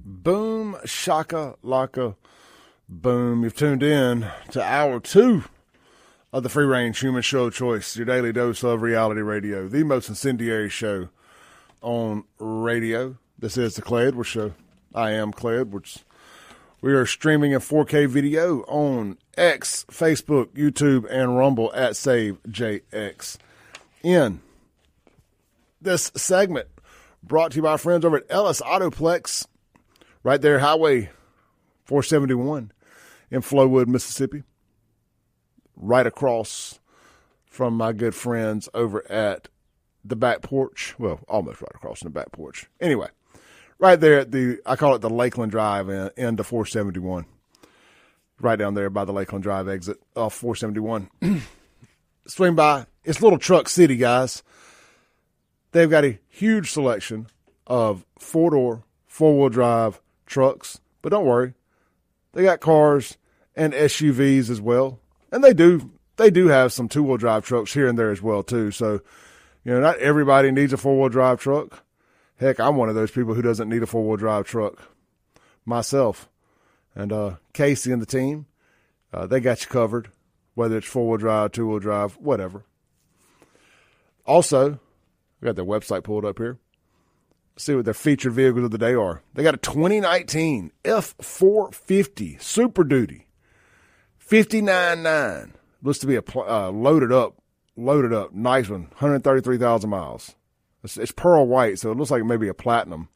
Boom, shaka, laka, boom. You've tuned in to hour 2 of the Free Range Human Show Choice, your daily dose of reality radio, the most incendiary show on radio. This is the Clay Edwards Show. I am Clay Edwards. We are streaming in 4K video on X, Facebook, YouTube, and Rumble at SaveJX. In this segment, brought to you by our friends over at Ellis Autoplex, right there, Highway 471 in Flowwood, Mississippi. Right across from my good friends over at the back porch. Well, almost right across from the back porch. Anyway, right there at I call it the Lakeland Drive end of 471. Right down there by the Lakeland Drive exit off 471. Swing by. It's Little Truck City, guys. They've got a huge selection of 4-door, 4-wheel drive trucks. But don't worry. They got cars and SUVs as well. And they do have some 2-wheel drive trucks here and there as well, too. So, you know, not everybody needs a 4-wheel drive truck. Heck, I'm one of those people who doesn't need a 4-wheel drive truck myself. And Casey and the team, they got you covered, whether it's 4-wheel drive, 2-wheel drive, whatever. Also, we got their website pulled up here. Let's see what their featured vehicles of the day are. They got a 2019 F450 Super Duty. 59.9. Looks to be a loaded up, nice one. 133,000 miles. It's pearl white, so it looks like maybe a platinum.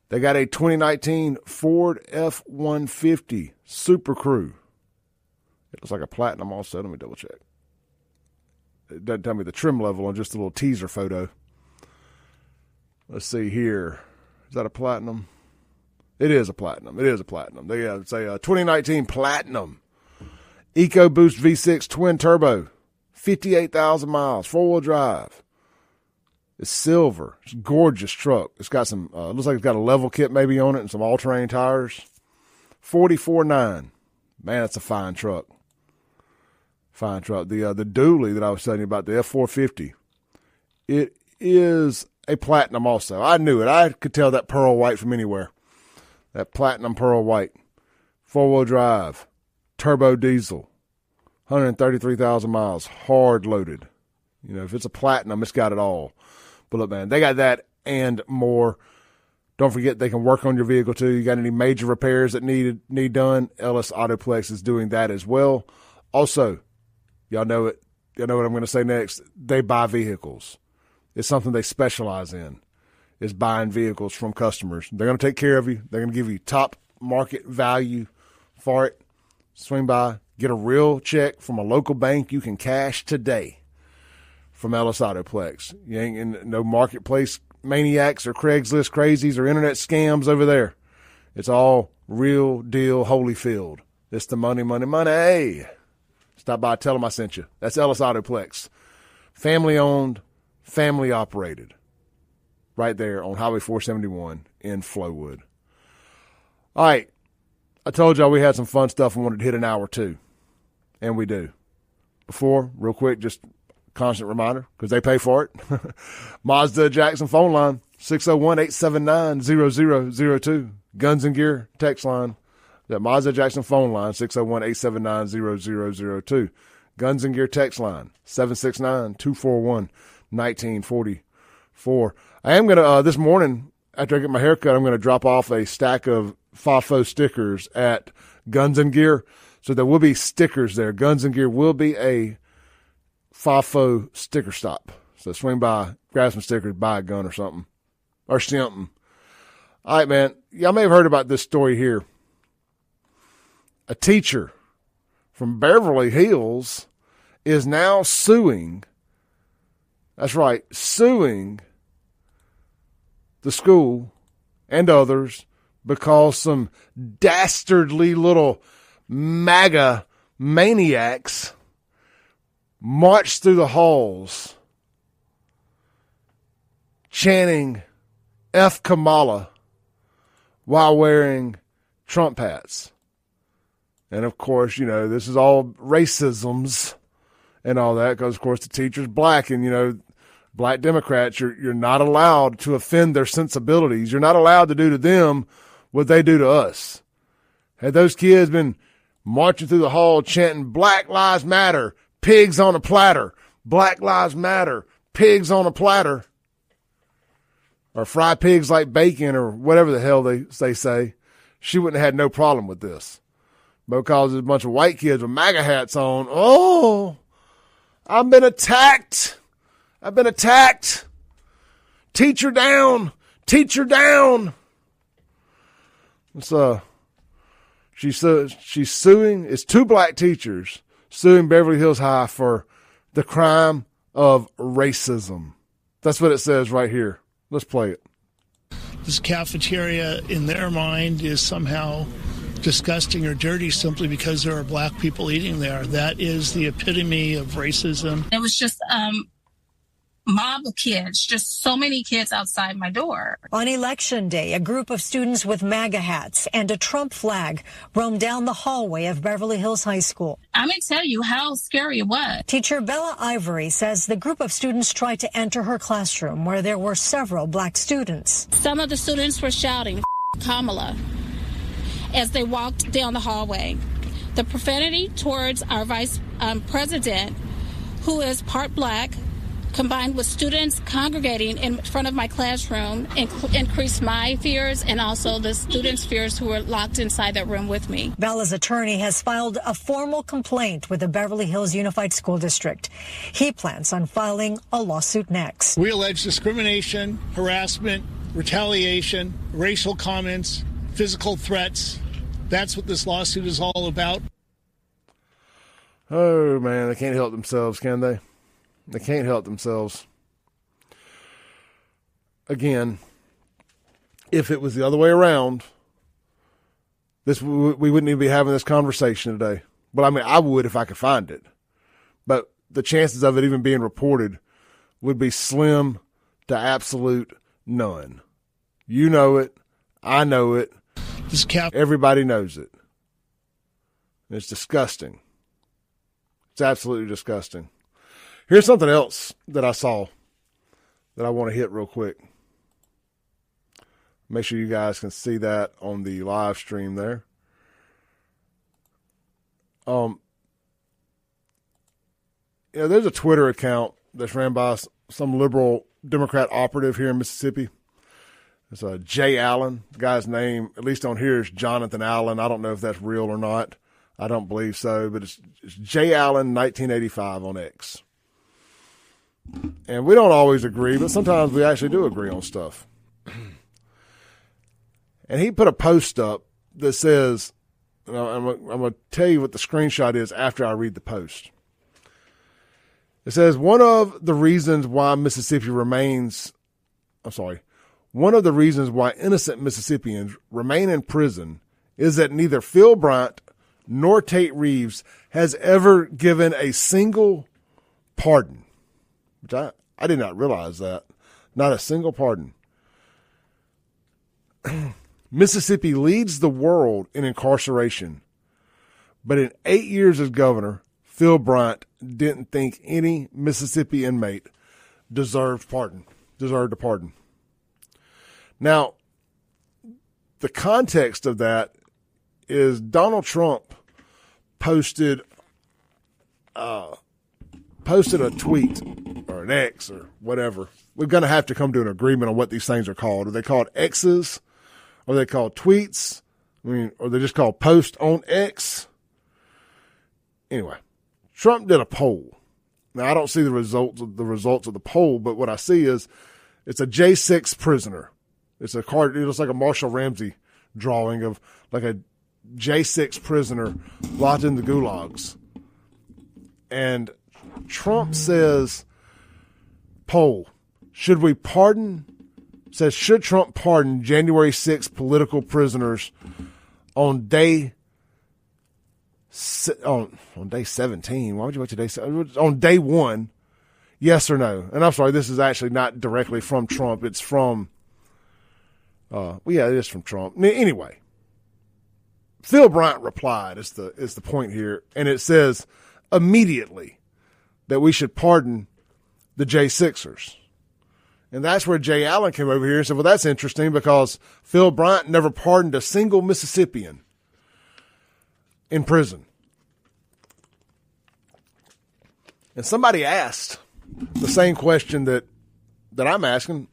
They got a 2019 Ford F-150 Super Crew. It looks like a platinum also. Let me double check. It doesn't tell me the trim level on just a little teaser photo. Let's see here. Is that a platinum? It is a platinum. They say a 2019 Platinum EcoBoost V6 twin turbo, 58,000 miles, 4-wheel drive. It's silver. It's a gorgeous truck. It's got some, looks like it's got a level kit maybe on it and some all-terrain tires. 44.9. Man, that's a fine truck. Fine truck. The dually that I was telling you about, the F450, it is a platinum also. I knew it. I could tell that pearl white from anywhere. That platinum pearl white. 4-wheel drive. Turbo diesel. 133,000 miles. Hard loaded. You know, if it's a platinum, it's got it all. But look, man, they got that and more. Don't forget they can work on your vehicle too. You got any major repairs that need done? Ellis Autoplex is doing that as well. Also, y'all know it. Y'all know what I'm going to say next. They buy vehicles. It's something they specialize in, is buying vehicles from customers. They're going to take care of you. They're going to give you top market value for it. Swing by, get a real check from a local bank you can cash today from Ellis Autoplex. You ain't in no marketplace maniacs or Craigslist crazies or internet scams over there. It's all real deal Holyfield. It's the money, money, money. Stop by, tell them I sent you. That's Ellis Autoplex. Family owned, family operated. Right there on Highway 471 in Flowood. All right. I told y'all we had some fun stuff and wanted to hit an hour too. And we do. Before, real quick, just constant reminder, because they pay for it. Mazda Jackson phone line, 601-879-0002. Guns and Gear text line. That Mazda Jackson phone line, 601-879-0002. Guns and Gear text line, 769-241-1944. I am going to, this morning, after I get my haircut, I'm going to drop off a stack of FAFO stickers at Guns and Gear. So there will be stickers there. Guns and Gear will be a FAFO sticker stop. So swing by, grab some stickers, buy a gun or something. Or something. All right, man. Y'all may have heard about this story here. A teacher from Beverly Hills is now suing. That's right, suing the school and others because some dastardly little MAGA maniacs marched through the halls chanting F Kamala while wearing Trump hats. And, of course, you know, this is all racisms and all that because, of course, the teacher's black and, you know, black Democrats, you're not allowed to offend their sensibilities. You're not allowed to do to them what they do to us. Had those kids been marching through the hall chanting Black Lives Matter, pigs on a platter, Black Lives Matter, pigs on a platter, or fry pigs like bacon or whatever the hell they say, she wouldn't have had no problem with this. Because there's a bunch of white kids with MAGA hats on. Oh, I've been attacked. I've been attacked. Teacher down. Teacher down. So she's suing. It's two black teachers suing Beverly Hills High for the crime of racism. That's what it says right here. Let's play it. This cafeteria, in their mind, is somehow disgusting or dirty simply because there are black people eating there. That is the epitome of racism. It was just mob of kids, just so many kids outside my door. On Election Day, a group of students with MAGA hats and a Trump flag roamed down the hallway of Beverly Hills High School. I'm going to tell you how scary it was. Teacher Bella Ivory says the group of students tried to enter her classroom where there were several black students. Some of the students were shouting Kamala as they walked down the hallway. The profanity towards our vice president, who is part black, combined with students congregating in front of my classroom, increased my fears and also the students' fears who were locked inside that room with me. Bella's attorney has filed a formal complaint with the Beverly Hills Unified School District. He plans on filing a lawsuit next. We allege discrimination, harassment, retaliation, racial comments, physical threats. That's what this lawsuit is all about. Oh, man, they can't help themselves, can they? They can't help themselves. Again, if it was the other way around, we wouldn't even be having this conversation today. But, I mean, I would if I could find it. But the chances of it even being reported would be slim to absolute none. You know it. I know it. Everybody knows it. It's disgusting. It's absolutely disgusting. Here's something else that I saw that I want to hit real quick. Make sure you guys can see that on the live stream there. There's a Twitter account that's ran by some liberal Democrat operative here in Mississippi. It's Jay Allen. The guy's name, at least on here, is Jonathan Allen. I don't know if that's real or not. I don't believe so, but it's Jay Allen 1985 on X. And we don't always agree, but sometimes we actually do agree on stuff. And he put a post up that says, I'm going to tell you what the screenshot is after I read the post. It says, one of the reasons why innocent Mississippians remain in prison is that neither Phil Bryant nor Tate Reeves has ever given a single pardon. Which I did not realize that. Not a single pardon. Mississippi leads the world in incarceration, but in 8 years as governor, Phil Bryant didn't think any Mississippi inmate deserved a pardon. Now, the context of that is Donald Trump posted a tweet or an X or whatever. We're going to have to come to an agreement on what these things are called. Are they called X's? Are they called tweets? Or they just called post on X? Anyway, Trump did a poll. Now, I don't see the results of the poll, but what I see is it's a J6 prisoner. It's a card. It looks like a Marshall Ramsey drawing of like a J6 prisoner locked in the gulags. And Trump says, poll, should Trump pardon January 6th political prisoners on day 17? Why would you wait to day 7? On day 1, yes or no? And I'm sorry, this is actually not directly from Trump. It's from, it is from Trump. Anyway, Phil Bryant replied, is the point here, and it says immediately that we should pardon the J6ers. And that's where Jay Allen came over here and said, well, that's interesting because Phil Bryant never pardoned a single Mississippian in prison. And somebody asked the same question that I'm asking.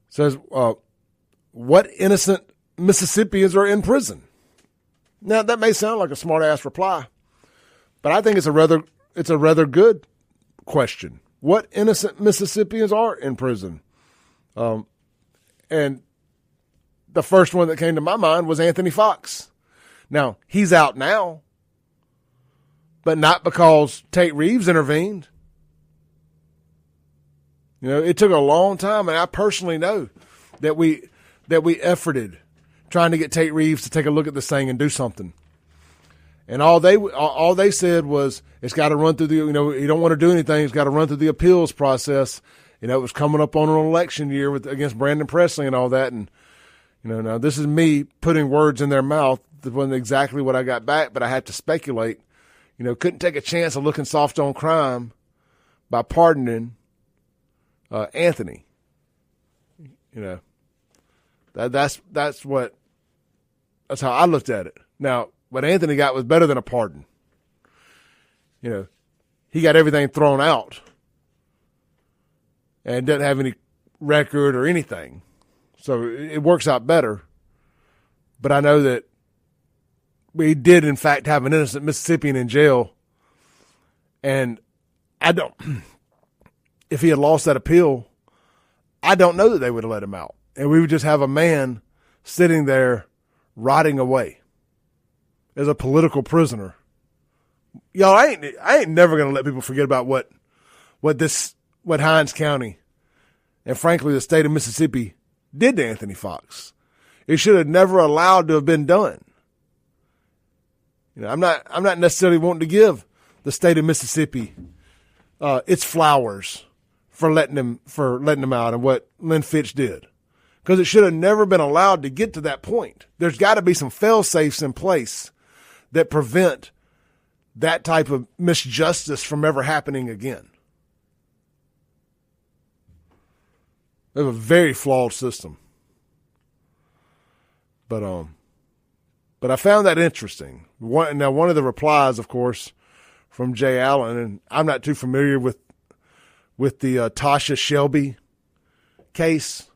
Says, what innocent Mississippians are in prison? Now, that may sound like a smart-ass reply, but I think it's a rather good question. What innocent Mississippians are in prison? And the first one that came to my mind was Anthony Fox. Now, he's out now, but not because Tate Reeves intervened. You know, it took a long time, and I personally know that we efforted trying to get Tate Reeves to take a look at this thing and do something. And all they said was it's got to run through you don't want to do anything. It's got to run through the appeals process. You know, it was coming up on an election year against Brandon Presley and all that. And, now this is me putting words in their mouth. That wasn't exactly what I got back, but I had to speculate. Couldn't take a chance of looking soft on crime by pardoning Anthony. That's how I looked at it. Now, what Anthony got was better than a pardon. He got everything thrown out and doesn't have any record or anything. So it works out better. But I know that we did, in fact, have an innocent Mississippian in jail. And if he had lost that appeal, I don't know that they would have let him out. And we would just have a man sitting there rotting away as a political prisoner. Y'all, I ain't never going to let people forget about what Hinds County and frankly the state of Mississippi did to Anthony Fox. It should have never allowed to have been done. I'm not necessarily wanting to give the state of Mississippi its flowers for letting them out and what Lynn Fitch did. Because it should have never been allowed to get to that point. There's got to be some fail-safes in place that prevent that type of misjustice from ever happening again. We have a very flawed system. But I found that interesting. One of the replies, of course, from Jay Allen, and I'm not too familiar with with the Tasha Shelby case.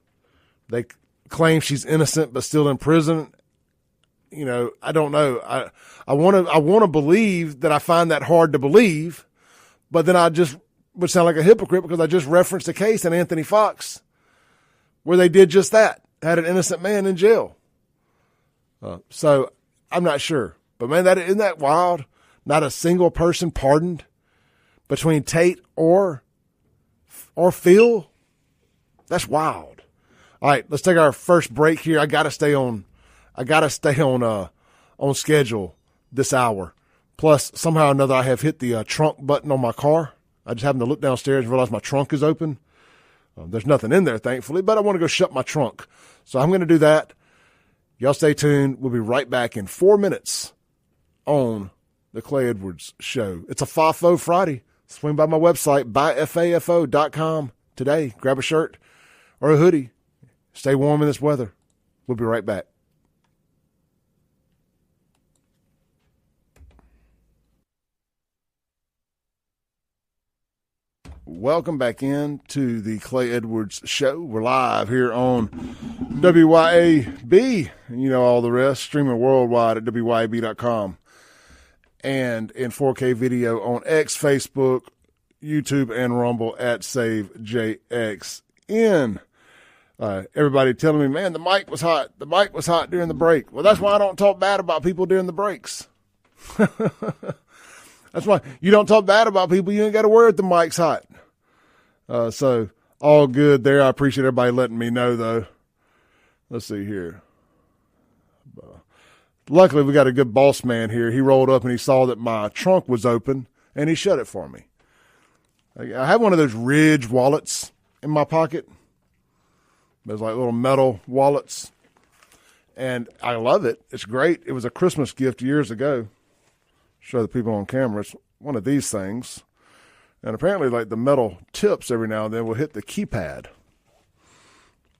They claim she's innocent but still in prison. You know, I don't know. I want to believe that. I find that hard to believe, but then I just would sound like a hypocrite because I just referenced a case in Anthony Fox where they did just that, had an innocent man in jail. So I'm not sure, but man, isn't that wild? Not a single person pardoned between Tate or Phil. That's wild. All right, let's take our first break here. I gotta stay on schedule this hour. Plus, somehow or another, I have hit the trunk button on my car. I just happened to look downstairs and realize my trunk is open. There's nothing in there, thankfully, but I want to go shut my trunk. So I'm going to do that. Y'all stay tuned. We'll be right back in 4 minutes on the Clay Edwards Show. It's a FAFO Friday. Swing by my website, buyfafo.com today. Grab a shirt or a hoodie. Stay warm in this weather. We'll be right back. Welcome back in to the Clay Edwards Show. We're live here on WYAB, and you know all the rest, streaming worldwide at WYAB.com, and in 4K video on X, Facebook, YouTube, and Rumble at SaveJXN. Everybody telling me, man, the mic was hot. The mic was hot during the break. Well, that's why I don't talk bad about people during the breaks. That's why you don't talk bad about people. You ain't got to worry if the mic's hot. So all good there. I appreciate everybody letting me know, though. Let's see here. Luckily, we got a good boss man here. He rolled up and he saw that my trunk was open, and he shut it for me. I have one of those Ridge wallets in my pocket. There's like little metal wallets, and I love it. It's great. It was a Christmas gift years ago. Show the people on camera. It's one of these things. And apparently, like, the metal tips every now and then will hit the keypad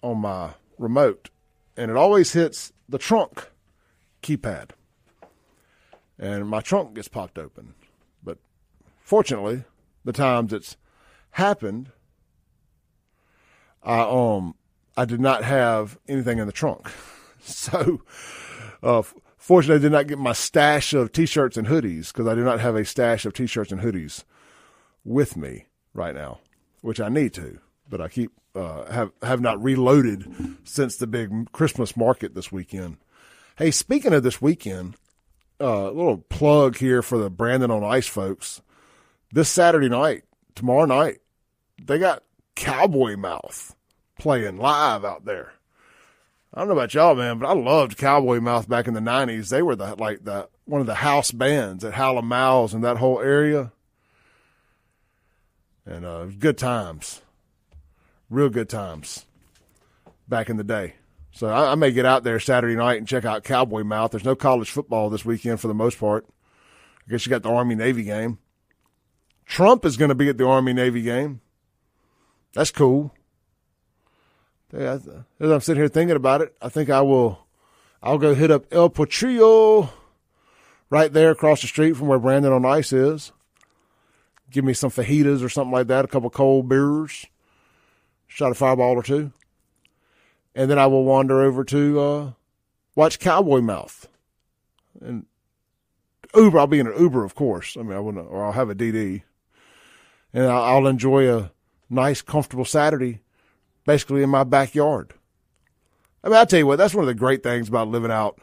on my remote. And it always hits the trunk keypad. And my trunk gets popped open. But fortunately, the times it's happened, I did not have anything in the trunk. So, fortunately, I did not get my stash of T-shirts and hoodies because I do not have a stash of T-shirts and hoodies with me right now, which I need to, but I keep have not reloaded since the big Christmas market this weekend. Hey, speaking of this weekend, a little plug here for the Brandon on Ice folks. This Saturday night, tomorrow night, they got Cowboy Mouth playing live out there. I don't know about y'all, man, but I loved Cowboy Mouth back in the 90s. They were one of the house bands at Hallowell's and that whole area. And good times. Real good times back in the day. So I may get out there Saturday night and check out Cowboy Mouth. There's no college football this weekend for the most part. I guess you got the Army-Navy game. Trump is going to be at the Army-Navy game. That's cool. Yeah, as I'm sitting here thinking about it, I think I'll go hit up El Potrillo right there across the street from where Brandon on Ice is. Give me some fajitas or something like that, a couple cold beers, shot a fireball or two. And then I will wander over to watch Cowboy Mouth. And Uber, I'll be in an Uber, of course. I mean, I wouldn't, or I'll have a DD. And I'll enjoy a nice, comfortable Saturday, basically in my backyard. I mean, I'll tell you what, that's one of the great things about living out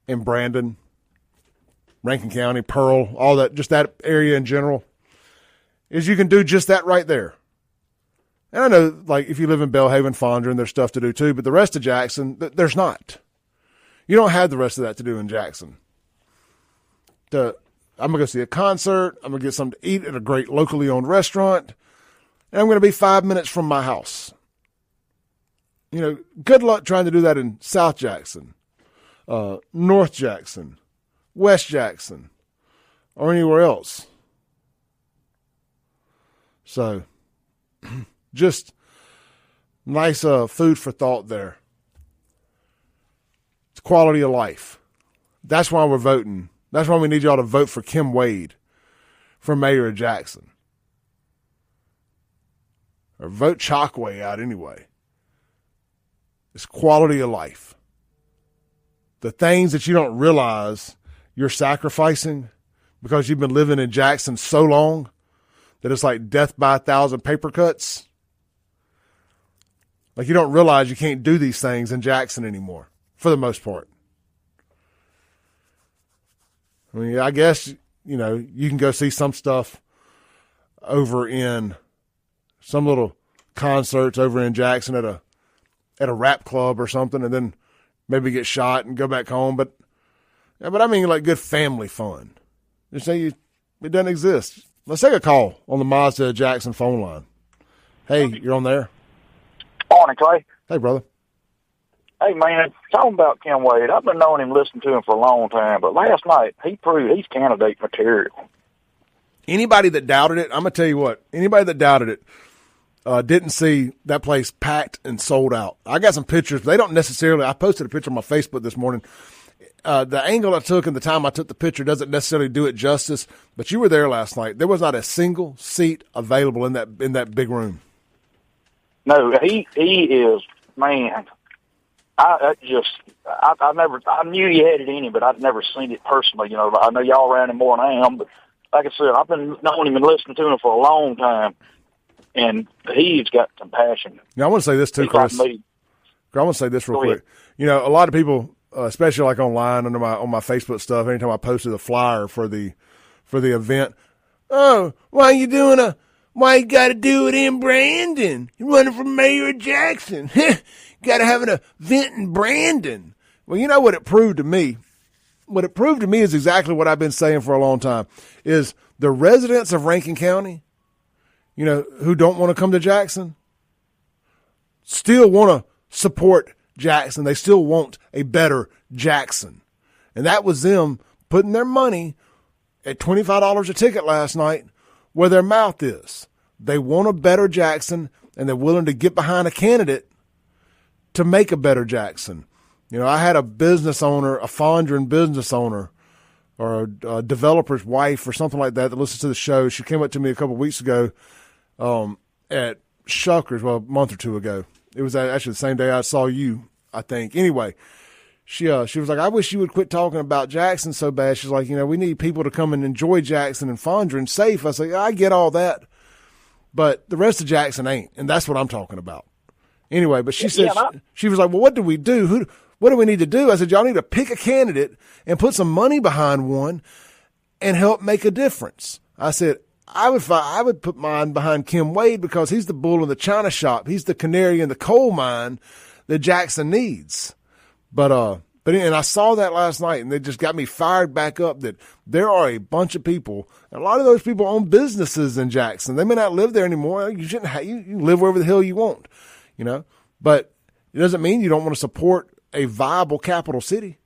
in Brandon, Rankin County, Pearl, all that, just that area in general, is you can do just that right there. And I know, like, if you live in Belhaven, Fondren, there's stuff to do too, but the rest of Jackson, there's not. You don't have the rest of that to do in Jackson. I'm going to go see a concert. I'm going to get something to eat at a great locally owned restaurant. And I'm going to be 5 minutes from my house. You know, good luck trying to do that in South Jackson, North Jackson, West Jackson, or anywhere else. So, just nice food for thought there. It's quality of life. That's why we're voting. That's why we need y'all to vote for Kim Wade for mayor of Jackson. or vote Chokwe out anyway. It's quality of life. The things that you don't realize you're sacrificing because you've been living in Jackson so long that it's like death by 1,000 paper cuts. Like you don't realize you can't do these things in Jackson anymore, for the most part. I mean, I guess, you know, you can go see some stuff over in some little concerts over in Jackson at a rap club or something, and then maybe get shot and go back home. But I mean, like good family fun. Just say it doesn't exist. Let's take a call on the Mazda Jackson phone line. Hey, you're on there. Morning, Clay. Hey, brother. Hey, man, talking about Kim Wade, I've been knowing him, listening to him for a long time, but last night he proved he's candidate material. Anybody that doubted it, I'm going to tell you what, anybody that doubted it didn't see that place packed and sold out. I got some pictures. They don't necessarily, I posted a picture on my Facebook this morning. The angle I took and the time I took the picture doesn't necessarily do it justice, but you were there last night. There was not a single seat available in that big room. No, he is, man. I knew he had it in him, but I'd never seen it personally. You know, I know y'all around him more than I am, but like I said, I've been knowing him and listening to him for a long time, and he's got some passion. Now, I want to say this too, Chris. I want to say this real quick. You know, a lot of people, especially like online on my Facebook stuff, anytime I posted a flyer for the event, oh, why you got to do it in Brandon? You're running for mayor of Jackson. Got to have an event in Brandon. Well, you know what it proved to me? What it proved to me is exactly what I've been saying for a long time, is the residents of Rankin County, you know, who don't want to come to Jackson, still want to support Jackson. They still want a better Jackson. And that was them putting their money at $25 a ticket last night where their mouth is. They want a better Jackson, and they're willing to get behind a candidate to make a better Jackson. You know, I had a business owner, a Fondren business owner, or a developer's wife or something like that listens to the show. She came up to me a couple of weeks ago at Shuckers, well, a month or two ago. It was actually the same day I saw you, I think. Anyway, she was like, I wish you would quit talking about Jackson so bad. She's like, you know, we need people to come and enjoy Jackson and Fondren safe. I was like, I get all that, but the rest of Jackson ain't, and that's what I'm talking about. Anyway, but she said, she was like, well, what do we do? What do we need to do? I said, y'all need to pick a candidate and put some money behind one and help make a difference. I said, I would put mine behind Kim Wade because he's the bull in the china shop. He's the canary in the coal mine that Jackson needs. But I saw that last night, and they just got me fired back up that there are a bunch of people, and a lot of those people own businesses in Jackson. They may not live there anymore. You shouldn't you can live wherever the hell you want, you know. But it doesn't mean you don't want to support a viable capital city.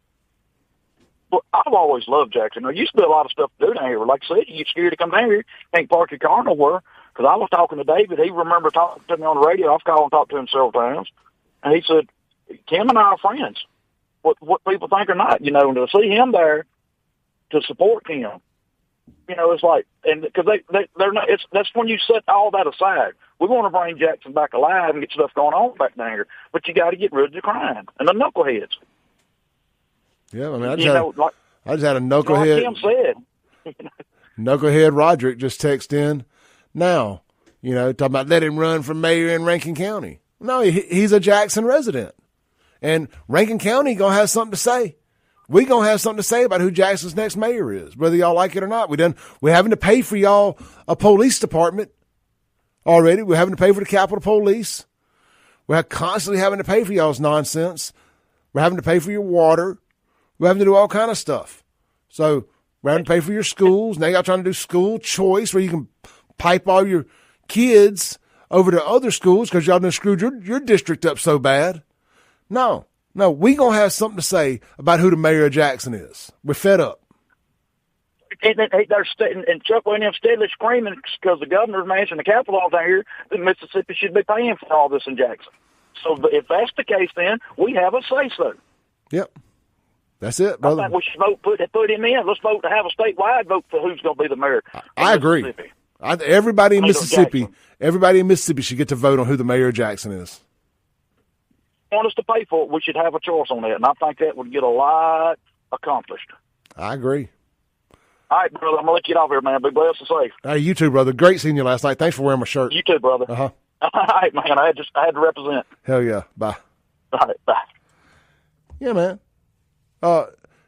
Well, I've always loved Jackson. There used to be a lot of stuff to do down here. Like I said, you get scared to come down here. Can't park your car nowhere. Because I was talking to David. He remembered talking to me on the radio. I've called and talked to him several times. And he said, Kim and I are friends. What people think or not, you know, and to see him there to support him, you know, it's like, and because they're not, that's when you set all that aside. We want to bring Jackson back alive and get stuff going on back down here, but you got to get rid of the crime and the knuckleheads. Yeah, I mean, I just had a knucklehead. Like Kim said, knucklehead Roderick just texted in now, you know, talking about let him run for mayor in Rankin County. No, he's a Jackson resident. And Rankin County going to have something to say. We going to have something to say about who Jackson's next mayor is, whether y'all like it or not. We're having to pay for y'all a police department already. We're having to pay for the Capitol Police. We're constantly having to pay for y'all's nonsense. We're having to pay for your water. We're having to do all kind of stuff. So we're having to pay for your schools. Now y'all trying to do school choice where you can pipe all your kids over to other schools because y'all done screwed your district up so bad. No, we going to have something to say about who the mayor of Jackson is. We're fed up. And Chuck went in steadily screaming because the governor's mansion, the Capitol down here, that Mississippi should be paying for all this in Jackson. So if that's the case, then we have a say-so. Yep. That's it, brother. I think we should put him in. Let's vote to have a statewide vote for who's going to be the mayor. I agree. Everybody in Mississippi should get to vote on who the mayor of Jackson is. Want us to pay for it, we should have a choice on that, and I think that would get a lot accomplished. I agree. All right, brother, I'm going to let you get off here, man. Be blessed and safe. Hey, you too, brother. Great seeing you last night. Thanks for wearing my shirt. You too, brother. Uh-huh. All right, man. I had to represent. Hell yeah. Bye. All right, bye. Yeah, man.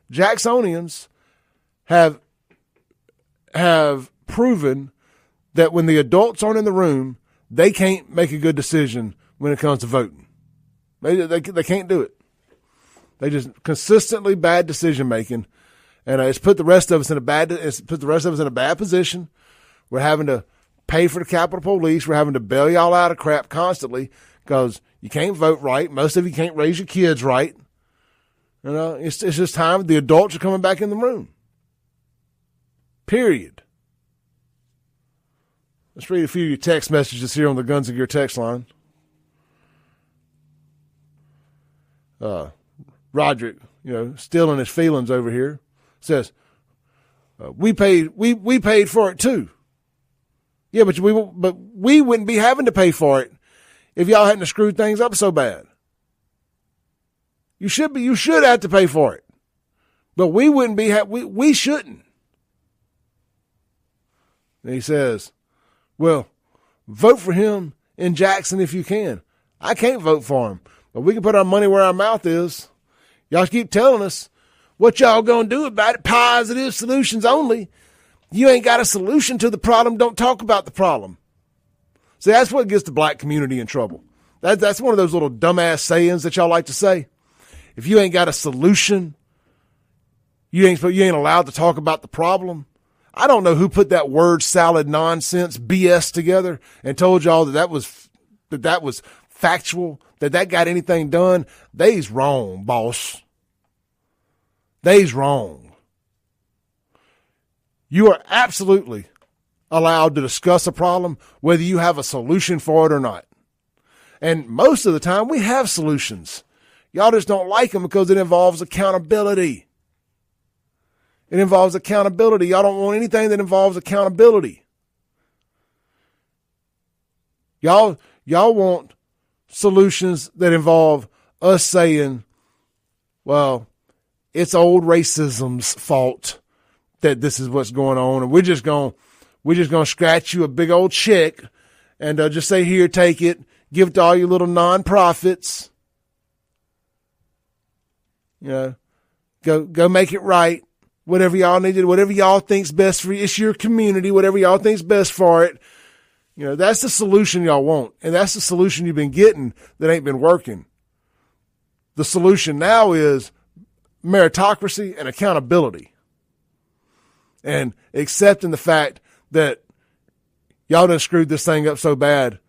Jacksonians have proven that when the adults aren't in the room, they can't make a good decision when it comes to voting. They can't do it. They just consistently bad decision making, and it's put the rest of us in a bad position. We're having to pay for the Capitol Police. We're having to bail y'all out of crap constantly because you can't vote right. Most of you can't raise your kids right. You know, it's just time the adults are coming back in the room. Period. Let's read a few of your text messages here on the Guns of Gear text line. Roderick, still in his feelings over here, says, we paid for it too. Yeah, but we wouldn't be having to pay for it if y'all hadn't screwed things up so bad. You should have to pay for it, but we wouldn't be. We shouldn't. And he says, well, vote for him in Jackson if you can. I can't vote for him, but we can put our money where our mouth is. Y'all keep telling us what y'all gonna do about it. Positive solutions only. You ain't got a solution to the problem. Don't talk about the problem. See, that's what gets the black community in trouble. That's one of those little dumbass sayings that y'all like to say. If you ain't got a solution, you ain't allowed to talk about the problem. I don't know who put that word salad nonsense BS together and told y'all that was factual, that got anything done. They's wrong, boss. They's wrong. You are absolutely allowed to discuss a problem, whether you have a solution for it or not. And most of the time, we have solutions. Y'all just don't like them because it involves accountability. It involves accountability. Y'all don't want anything that involves accountability. Y'all want solutions that involve us saying, well, it's old racism's fault that this is what's going on, and we're just gonna scratch you a big old check and just say, here, take it, give it to all your little nonprofits. Go make it right. Whatever y'all need to do, whatever y'all think's best for you, it's your community, whatever y'all think's best for it. That's the solution y'all want. And that's the solution you've been getting that ain't been working. The solution now is meritocracy and accountability. And accepting the fact that y'all done screwed this thing up so bad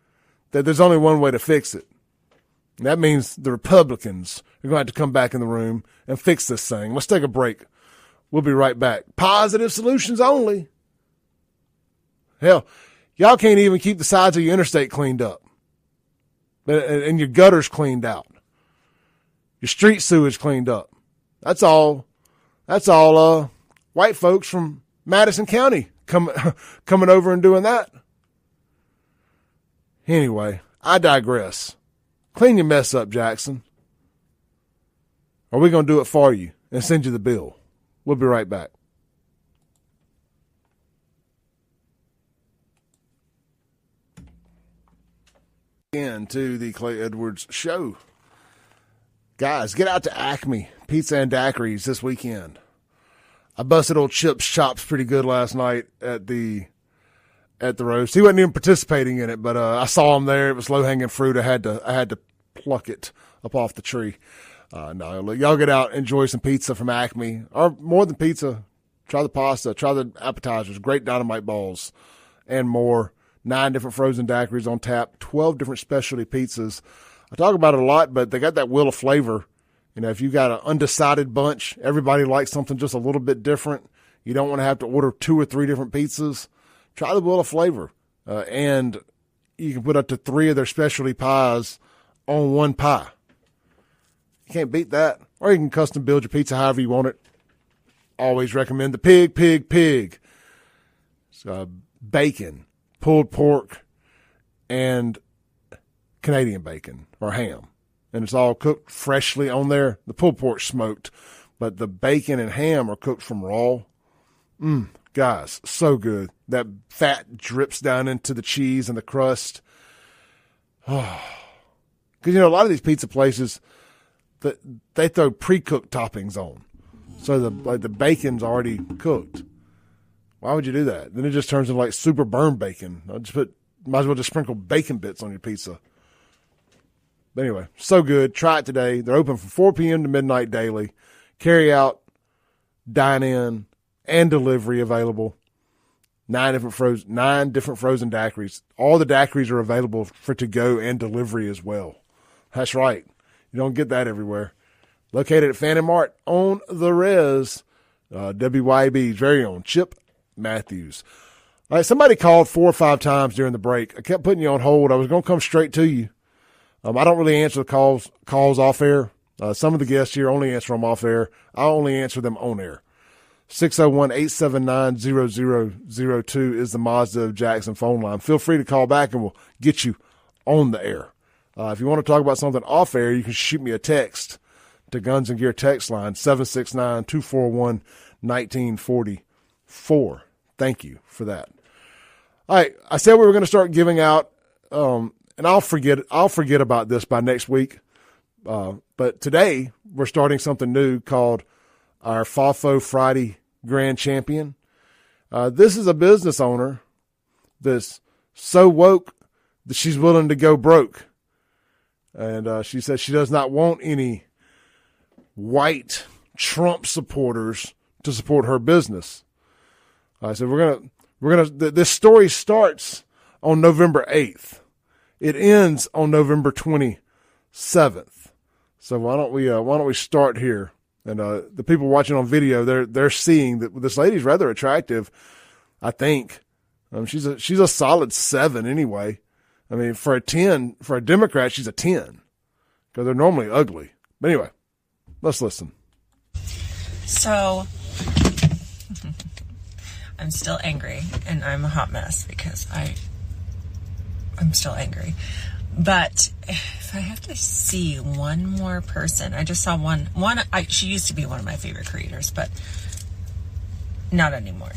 that there's only one way to fix it. And that means the Republicans are going to have to come back in the room and fix this thing. Let's take a break. We'll be right back. Positive solutions only. Hell, y'all can't even keep the sides of your interstate cleaned up and your gutters cleaned out. Your street sewage cleaned up. That's all white folks from Madison County coming over and doing that. Anyway, I digress. Clean your mess up, Jackson. Or we're going to do it for you and send you the bill. We'll be right back. Into the Clay Edwards Show. Guys, get out to Acme Pizza and Daiquiris this weekend. I busted old Chip's chops pretty good last night at the roast. He wasn't even participating in it, but I saw him there. It was low hanging fruit. I had to pluck it up off the tree. No, y'all get out, enjoy some pizza from Acme, or more than pizza. Try the pasta, try the appetizers, great dynamite balls, and more. 9 different frozen daiquiris on tap, 12 different specialty pizzas. I talk about it a lot, but they got that wheel of flavor. If you got an undecided bunch, everybody likes something just a little bit different. You don't want to have to order 2 or 3 different pizzas. Try the wheel of flavor. And you can put up to 3 of their specialty pies on one pie. You can't beat that. Or you can custom build your pizza however you want it. Always recommend the pig. It's, bacon, pulled pork and Canadian bacon or ham. And it's all cooked freshly on there. The pulled pork smoked, but the bacon and ham are cooked from raw. Guys, so good. That fat drips down into the cheese and the crust. Oh. Because, a lot of these pizza places, they throw pre-cooked toppings on. So the bacon's already cooked. Why would you do that? Then it just turns into like super burn bacon. Might as well just sprinkle bacon bits on your pizza. But anyway, so good. Try it today. They're open from 4 p.m. to midnight daily. Carry out, dine in, and delivery available. 9 different frozen daiquiris. All the daiquiris are available for to-go and delivery as well. That's right. You don't get that everywhere. Located at Fannin Mart on the Res. WYB's very own Chip Matthews. All right, somebody called 4 or 5 times during the break. I kept putting you on hold. I was going to come straight to you. I don't really answer the calls off air. Some of the guests here only answer them off air. I only answer them on air. 601-879-0002 is the Mazda of Jackson phone line. Feel free to call back and we'll get you on the air. If you want to talk about something off air, you can shoot me a text to Guns and Gear text line 769-241-1944. Thank you for that. All right, I said we were going to start giving out, and I'll forget about this by next week. But today we're starting something new called our FAFO Friday Grand Champion. This is a business owner that's so woke that she's willing to go broke. And she says she does not want any white Trump supporters to support her business. So this story starts on November 8th. It ends on November 27th. So why don't we start here? And the people watching on video, they're seeing that this lady's rather attractive. I think she's a solid 7 anyway. I mean, for a Democrat, she's a 10 because they're normally ugly. But anyway, let's listen. So I'm still angry, and I'm a hot mess because I'm still angry. But if I have to see one more person, I just saw one. She used to be one of my favorite creators, but not anymore.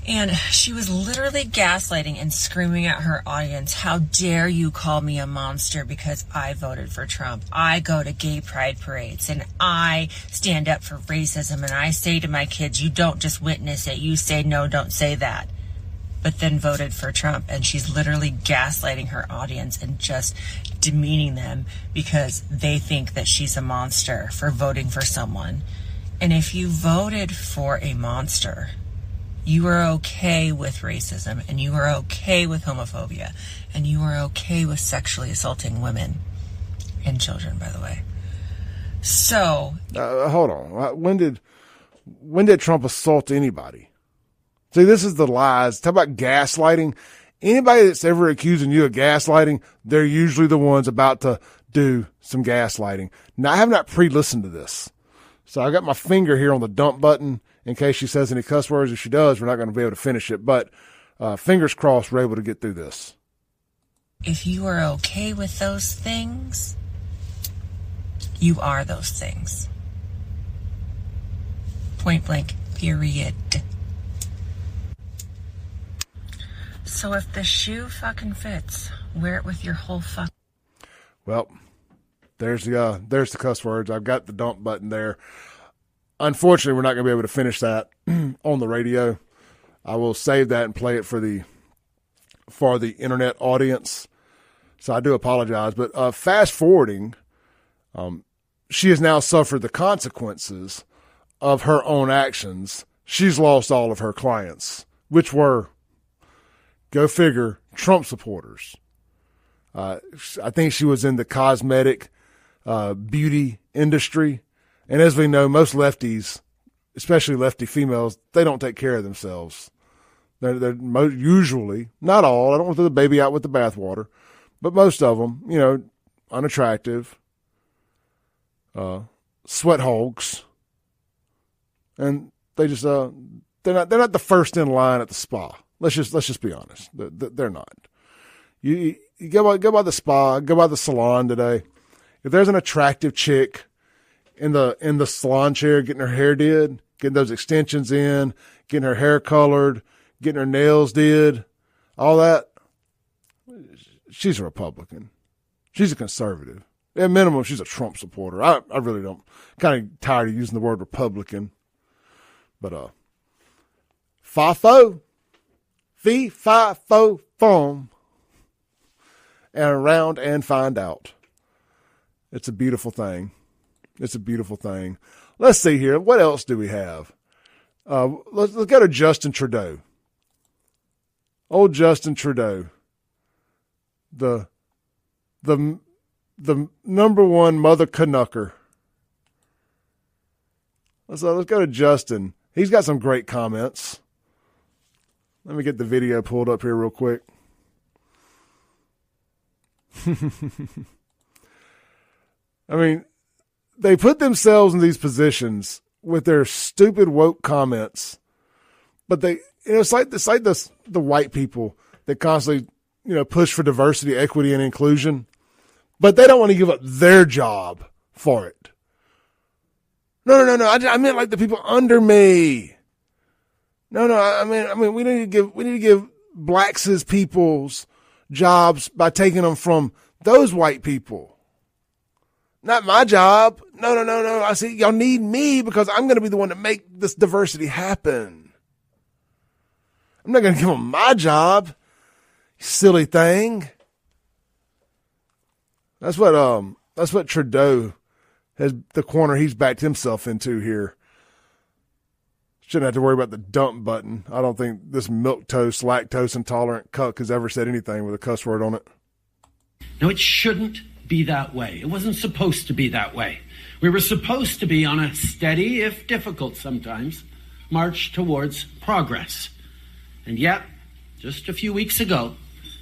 And she was literally gaslighting and screaming at her audience, how dare you call me a monster because I voted for Trump. I go to gay pride parades and I stand up for racism, and I say to my kids, you don't just witness it, you say no, don't say that. But then voted for Trump, and she's literally gaslighting her audience and just demeaning them because they think that she's a monster for voting for someone. And if you voted for a monster, you are okay with racism, and you are okay with homophobia, and you are okay with sexually assaulting women and children, by the way. So, hold on. When did Trump assault anybody? See, this is the lies. Talk about gaslighting. Anybody that's ever accusing you of gaslighting, they're usually the ones about to do some gaslighting. Now, I have not pre-listened to this, so I got my finger here on the dump button in case she says any cuss words. If she does, we're not going to be able to finish it. But fingers crossed, we're able to get through this. If you are okay with those things, you are those things. Point blank, period. So if the shoe fucking fits, wear it with your whole fuck. Well, there's the cuss words. I've got the dump button there. Unfortunately, we're not going to be able to finish that on the radio. I will save that and play it for the internet audience. So I do apologize. But fast forwarding, she has now suffered the consequences of her own actions. She's lost all of her clients, which were, go figure, Trump supporters. I think she was in the cosmetic beauty industry. And as we know, most lefties, especially lefty females, they don't take care of themselves. They're usually, not all, I don't want to throw the baby out with the bathwater, but most of them, unattractive, sweat hogs, and they just they're not the first in line at the spa. Let's just be honest. They're not. You go by the spa, go by the salon today. If there's an attractive chick in the salon chair getting her hair did, getting those extensions in, getting her hair colored, getting her nails did, all that, she's a Republican. She's a conservative. At minimum, she's a Trump supporter. I really don't. Kind of tired of using the word Republican. But FAFO, FAFO, FOM, and around and find out. It's a beautiful thing. It's a beautiful thing. Let's see here. What else do we have? Let's go to Justin Trudeau. Old Justin Trudeau. The number one mother Canucker. Let's go to Justin. He's got some great comments. Let me get the video pulled up here real quick. I mean, they put themselves in these positions with their stupid woke comments, but it's like the white people that constantly, push for diversity, equity, and inclusion, but they don't want to give up their job for it. No. I meant like the people under me. No. I mean, we need to give blacks as people's jobs by taking them from those white people. Not my job. No. I see y'all need me because I'm going to be the one to make this diversity happen. I'm not going to give them my job. You silly thing. That's what Trudeau has, the corner he's backed himself into here. Shouldn't have to worry about the dump button. I don't think this milquetoast, lactose intolerant cuck has ever said anything with a cuss word on it. No, it shouldn't be that way. It wasn't supposed to be that way. We were supposed to be on a steady, if difficult sometimes, march towards progress. And yet, just a few weeks ago,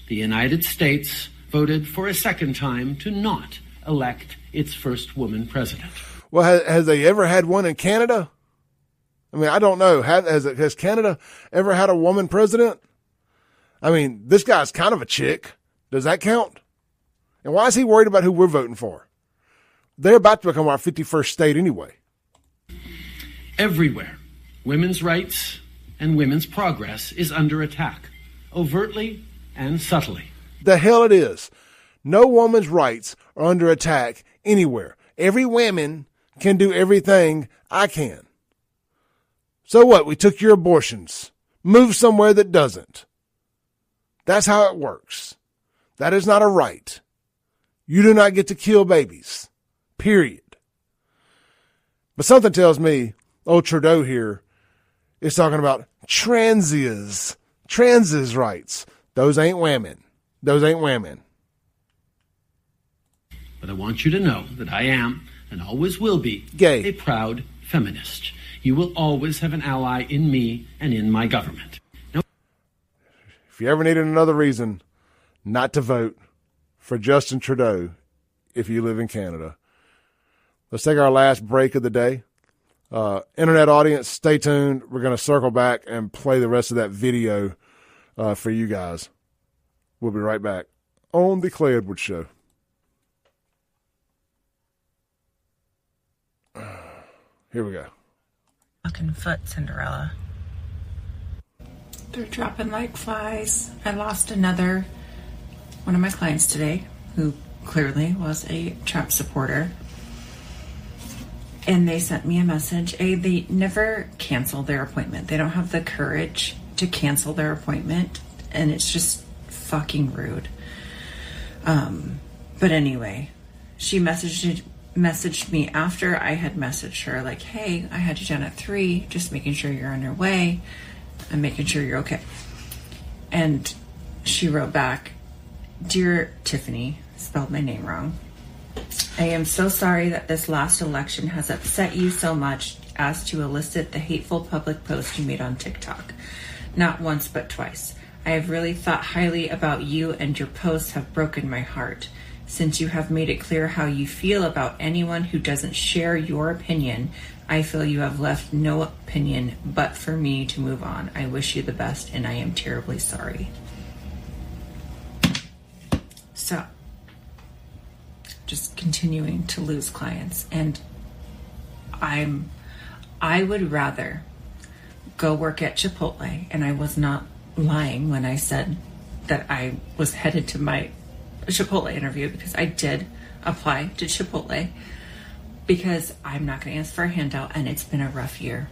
the United States voted for a second time to not elect its first woman president. Well, has they ever had one in Canada? I mean, I don't know. Has Canada ever had a woman president? I mean, this guy's kind of a chick. Does that count? And why is he worried about who we're voting for? They're about to become our 51st state anyway. Everywhere, women's rights and women's progress is under attack, overtly and subtly. The hell it is. No woman's rights are under attack anywhere. Every woman can do everything I can. So what? We took your abortions. Move somewhere that doesn't. That's how it works. That is not a right. You do not get to kill babies. Period. But something tells me old Trudeau here is talking about transies rights. Those ain't women. Those ain't women. But I want you to know that I am, and always will be, gay, a proud feminist. You will always have an ally in me and in my government. Now, if you ever needed another reason not to vote for Justin Trudeau, if you live in Canada. Let's take our last break of the day. Internet audience, stay tuned. We're going to circle back and play the rest of that video for you guys. We'll be right back on the Clay Edwards Show. Here we go. Fucking foot, Cinderella. They're dropping like flies. I lost one of my clients today, who clearly was a Trump supporter. And they sent me a message. They never cancel their appointment. They don't have the courage to cancel their appointment. And it's just fucking rude. But anyway, she messaged me after I had messaged her, like, hey, I had you down at 3, just making sure you're on your way. I'm making sure you're okay. And she wrote back, Dear Tiffany, spelled my name wrong. I am so sorry that this last election has upset you so much as to elicit the hateful public post you made on TikTok. Not once, but twice. I have really thought highly about you, and your posts have broken my heart. Since you have made it clear how you feel about anyone who doesn't share your opinion, I feel you have left no opinion but for me to move on. I wish you the best, and I am terribly sorry. So, just continuing to lose clients, and I would rather go work at Chipotle, and I was not lying when I said that I was headed to my Chipotle interview, because I did apply to Chipotle, because I'm not going to ask for a handout, and it's been a rough year.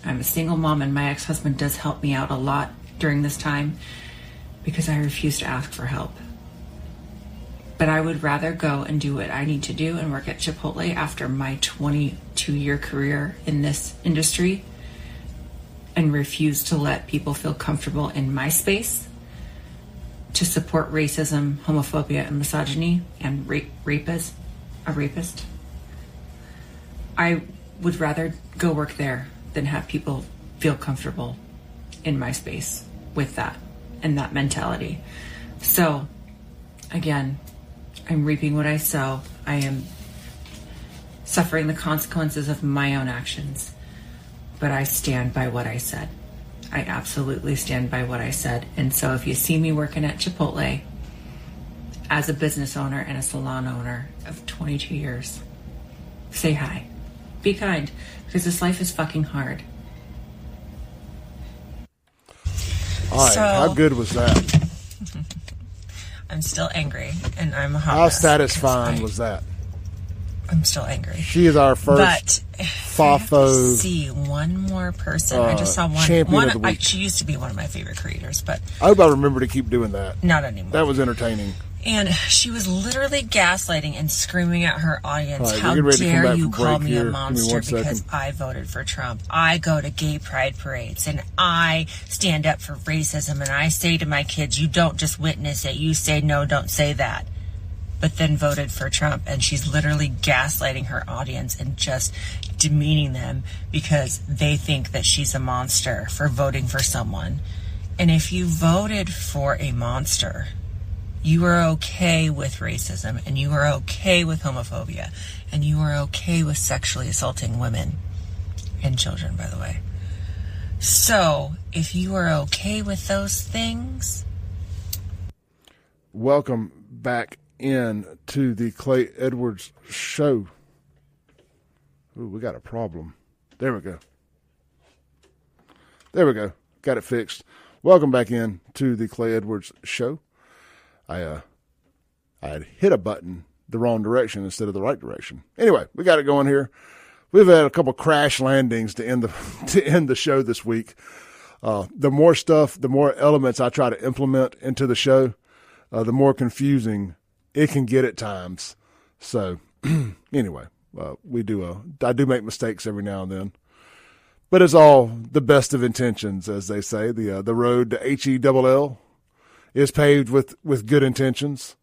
I'm a single mom, and my ex-husband does help me out a lot during this time because I refuse to ask for help. But I would rather go and do what I need to do and work at Chipotle after my 22-year career in this industry and refuse to let people feel comfortable in my space to support racism, homophobia, and misogyny, and a rapist. I would rather go work there than have people feel comfortable in my space with that and that mentality. So, again, I'm reaping what I sow. I am suffering the consequences of my own actions, but I stand by what I said. I absolutely stand by what I said. And so if you see me working at Chipotle as a business owner and a salon owner of 22 years, say hi. Be kind, because this life is fucking hard. All right, how good was that? I'm still angry, and I'm a hot How mess satisfying was that? I'm still angry. She is our first FAFO. See one more person. I just saw one. Champion of the week. She used to be one of my favorite creators, but I hope I remember to keep doing that. Not anymore. That was entertaining. And she was literally gaslighting and screaming at her audience, right, how dare you call me here. a monster because I voted for Trump. I go to gay pride parades and I stand up for racism, and I say to my kids, you don't just witness it, you say no, don't say that. But then voted for Trump, and she's literally gaslighting her audience and just demeaning them because they think that she's a monster for voting for someone. And if you voted for a monster, you are okay with racism, and you are okay with homophobia, and you are okay with sexually assaulting women and children, by the way. So, if you are okay with those things... Welcome back in to the Clay Edwards Show. Ooh, we got a problem. There we go. There we go. Got it fixed. Welcome back in to the Clay Edwards Show. I had hit a button the wrong direction instead of the right direction. Anyway, we got it going here. We've had a couple crash landings to end the show this week. The more stuff, the more elements I try to implement into the show, the more confusing it can get at times. So anyway, I do make mistakes every now and then, but it's all the best of intentions, as they say. The road to HELL is paved with good intentions,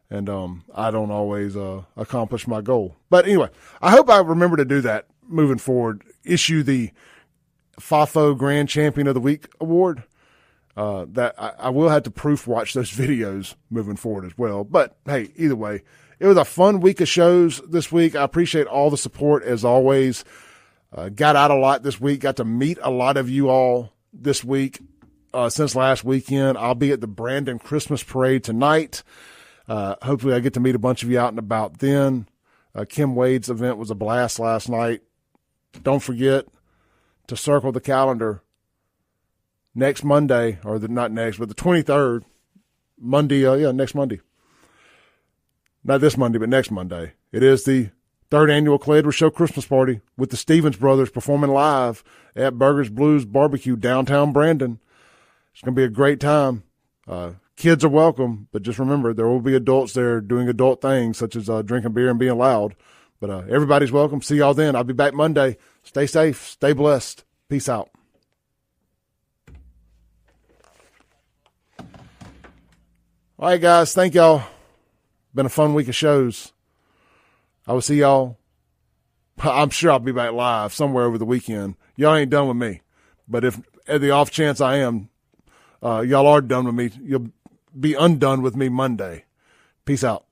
and I don't always accomplish my goal. But anyway, I hope I remember to do that moving forward. Issue the FAFO Grand Champion of the Week award. That I will have to proof watch those videos moving forward as well. But hey, either way, it was a fun week of shows this week. I appreciate all the support as always. Got out a lot this week. Got to meet a lot of you all this week. Since last weekend, I'll be at the Brandon Christmas Parade tonight. Hopefully I get to meet a bunch of you out and about then. Kim Wade's event was a blast last night. Don't forget to circle the calendar next Monday, or not next, but the 23rd, Monday, next Monday. Not this Monday, but next Monday. It is the 3rd annual Clay Edwards Show Christmas Party with the Stevens Brothers performing live at Burgers Blues Barbecue, downtown Brandon. It's going to be a great time. Kids are welcome, but just remember, there will be adults there doing adult things, such as drinking beer and being loud. But everybody's welcome. See y'all then. I'll be back Monday. Stay safe. Stay blessed. Peace out. All right, guys. Thank y'all. Been a fun week of shows. I will see y'all. I'm sure I'll be back live somewhere over the weekend. Y'all ain't done with me. But if at the off chance I am, y'all are done with me, you'll be undone with me Monday. Peace out.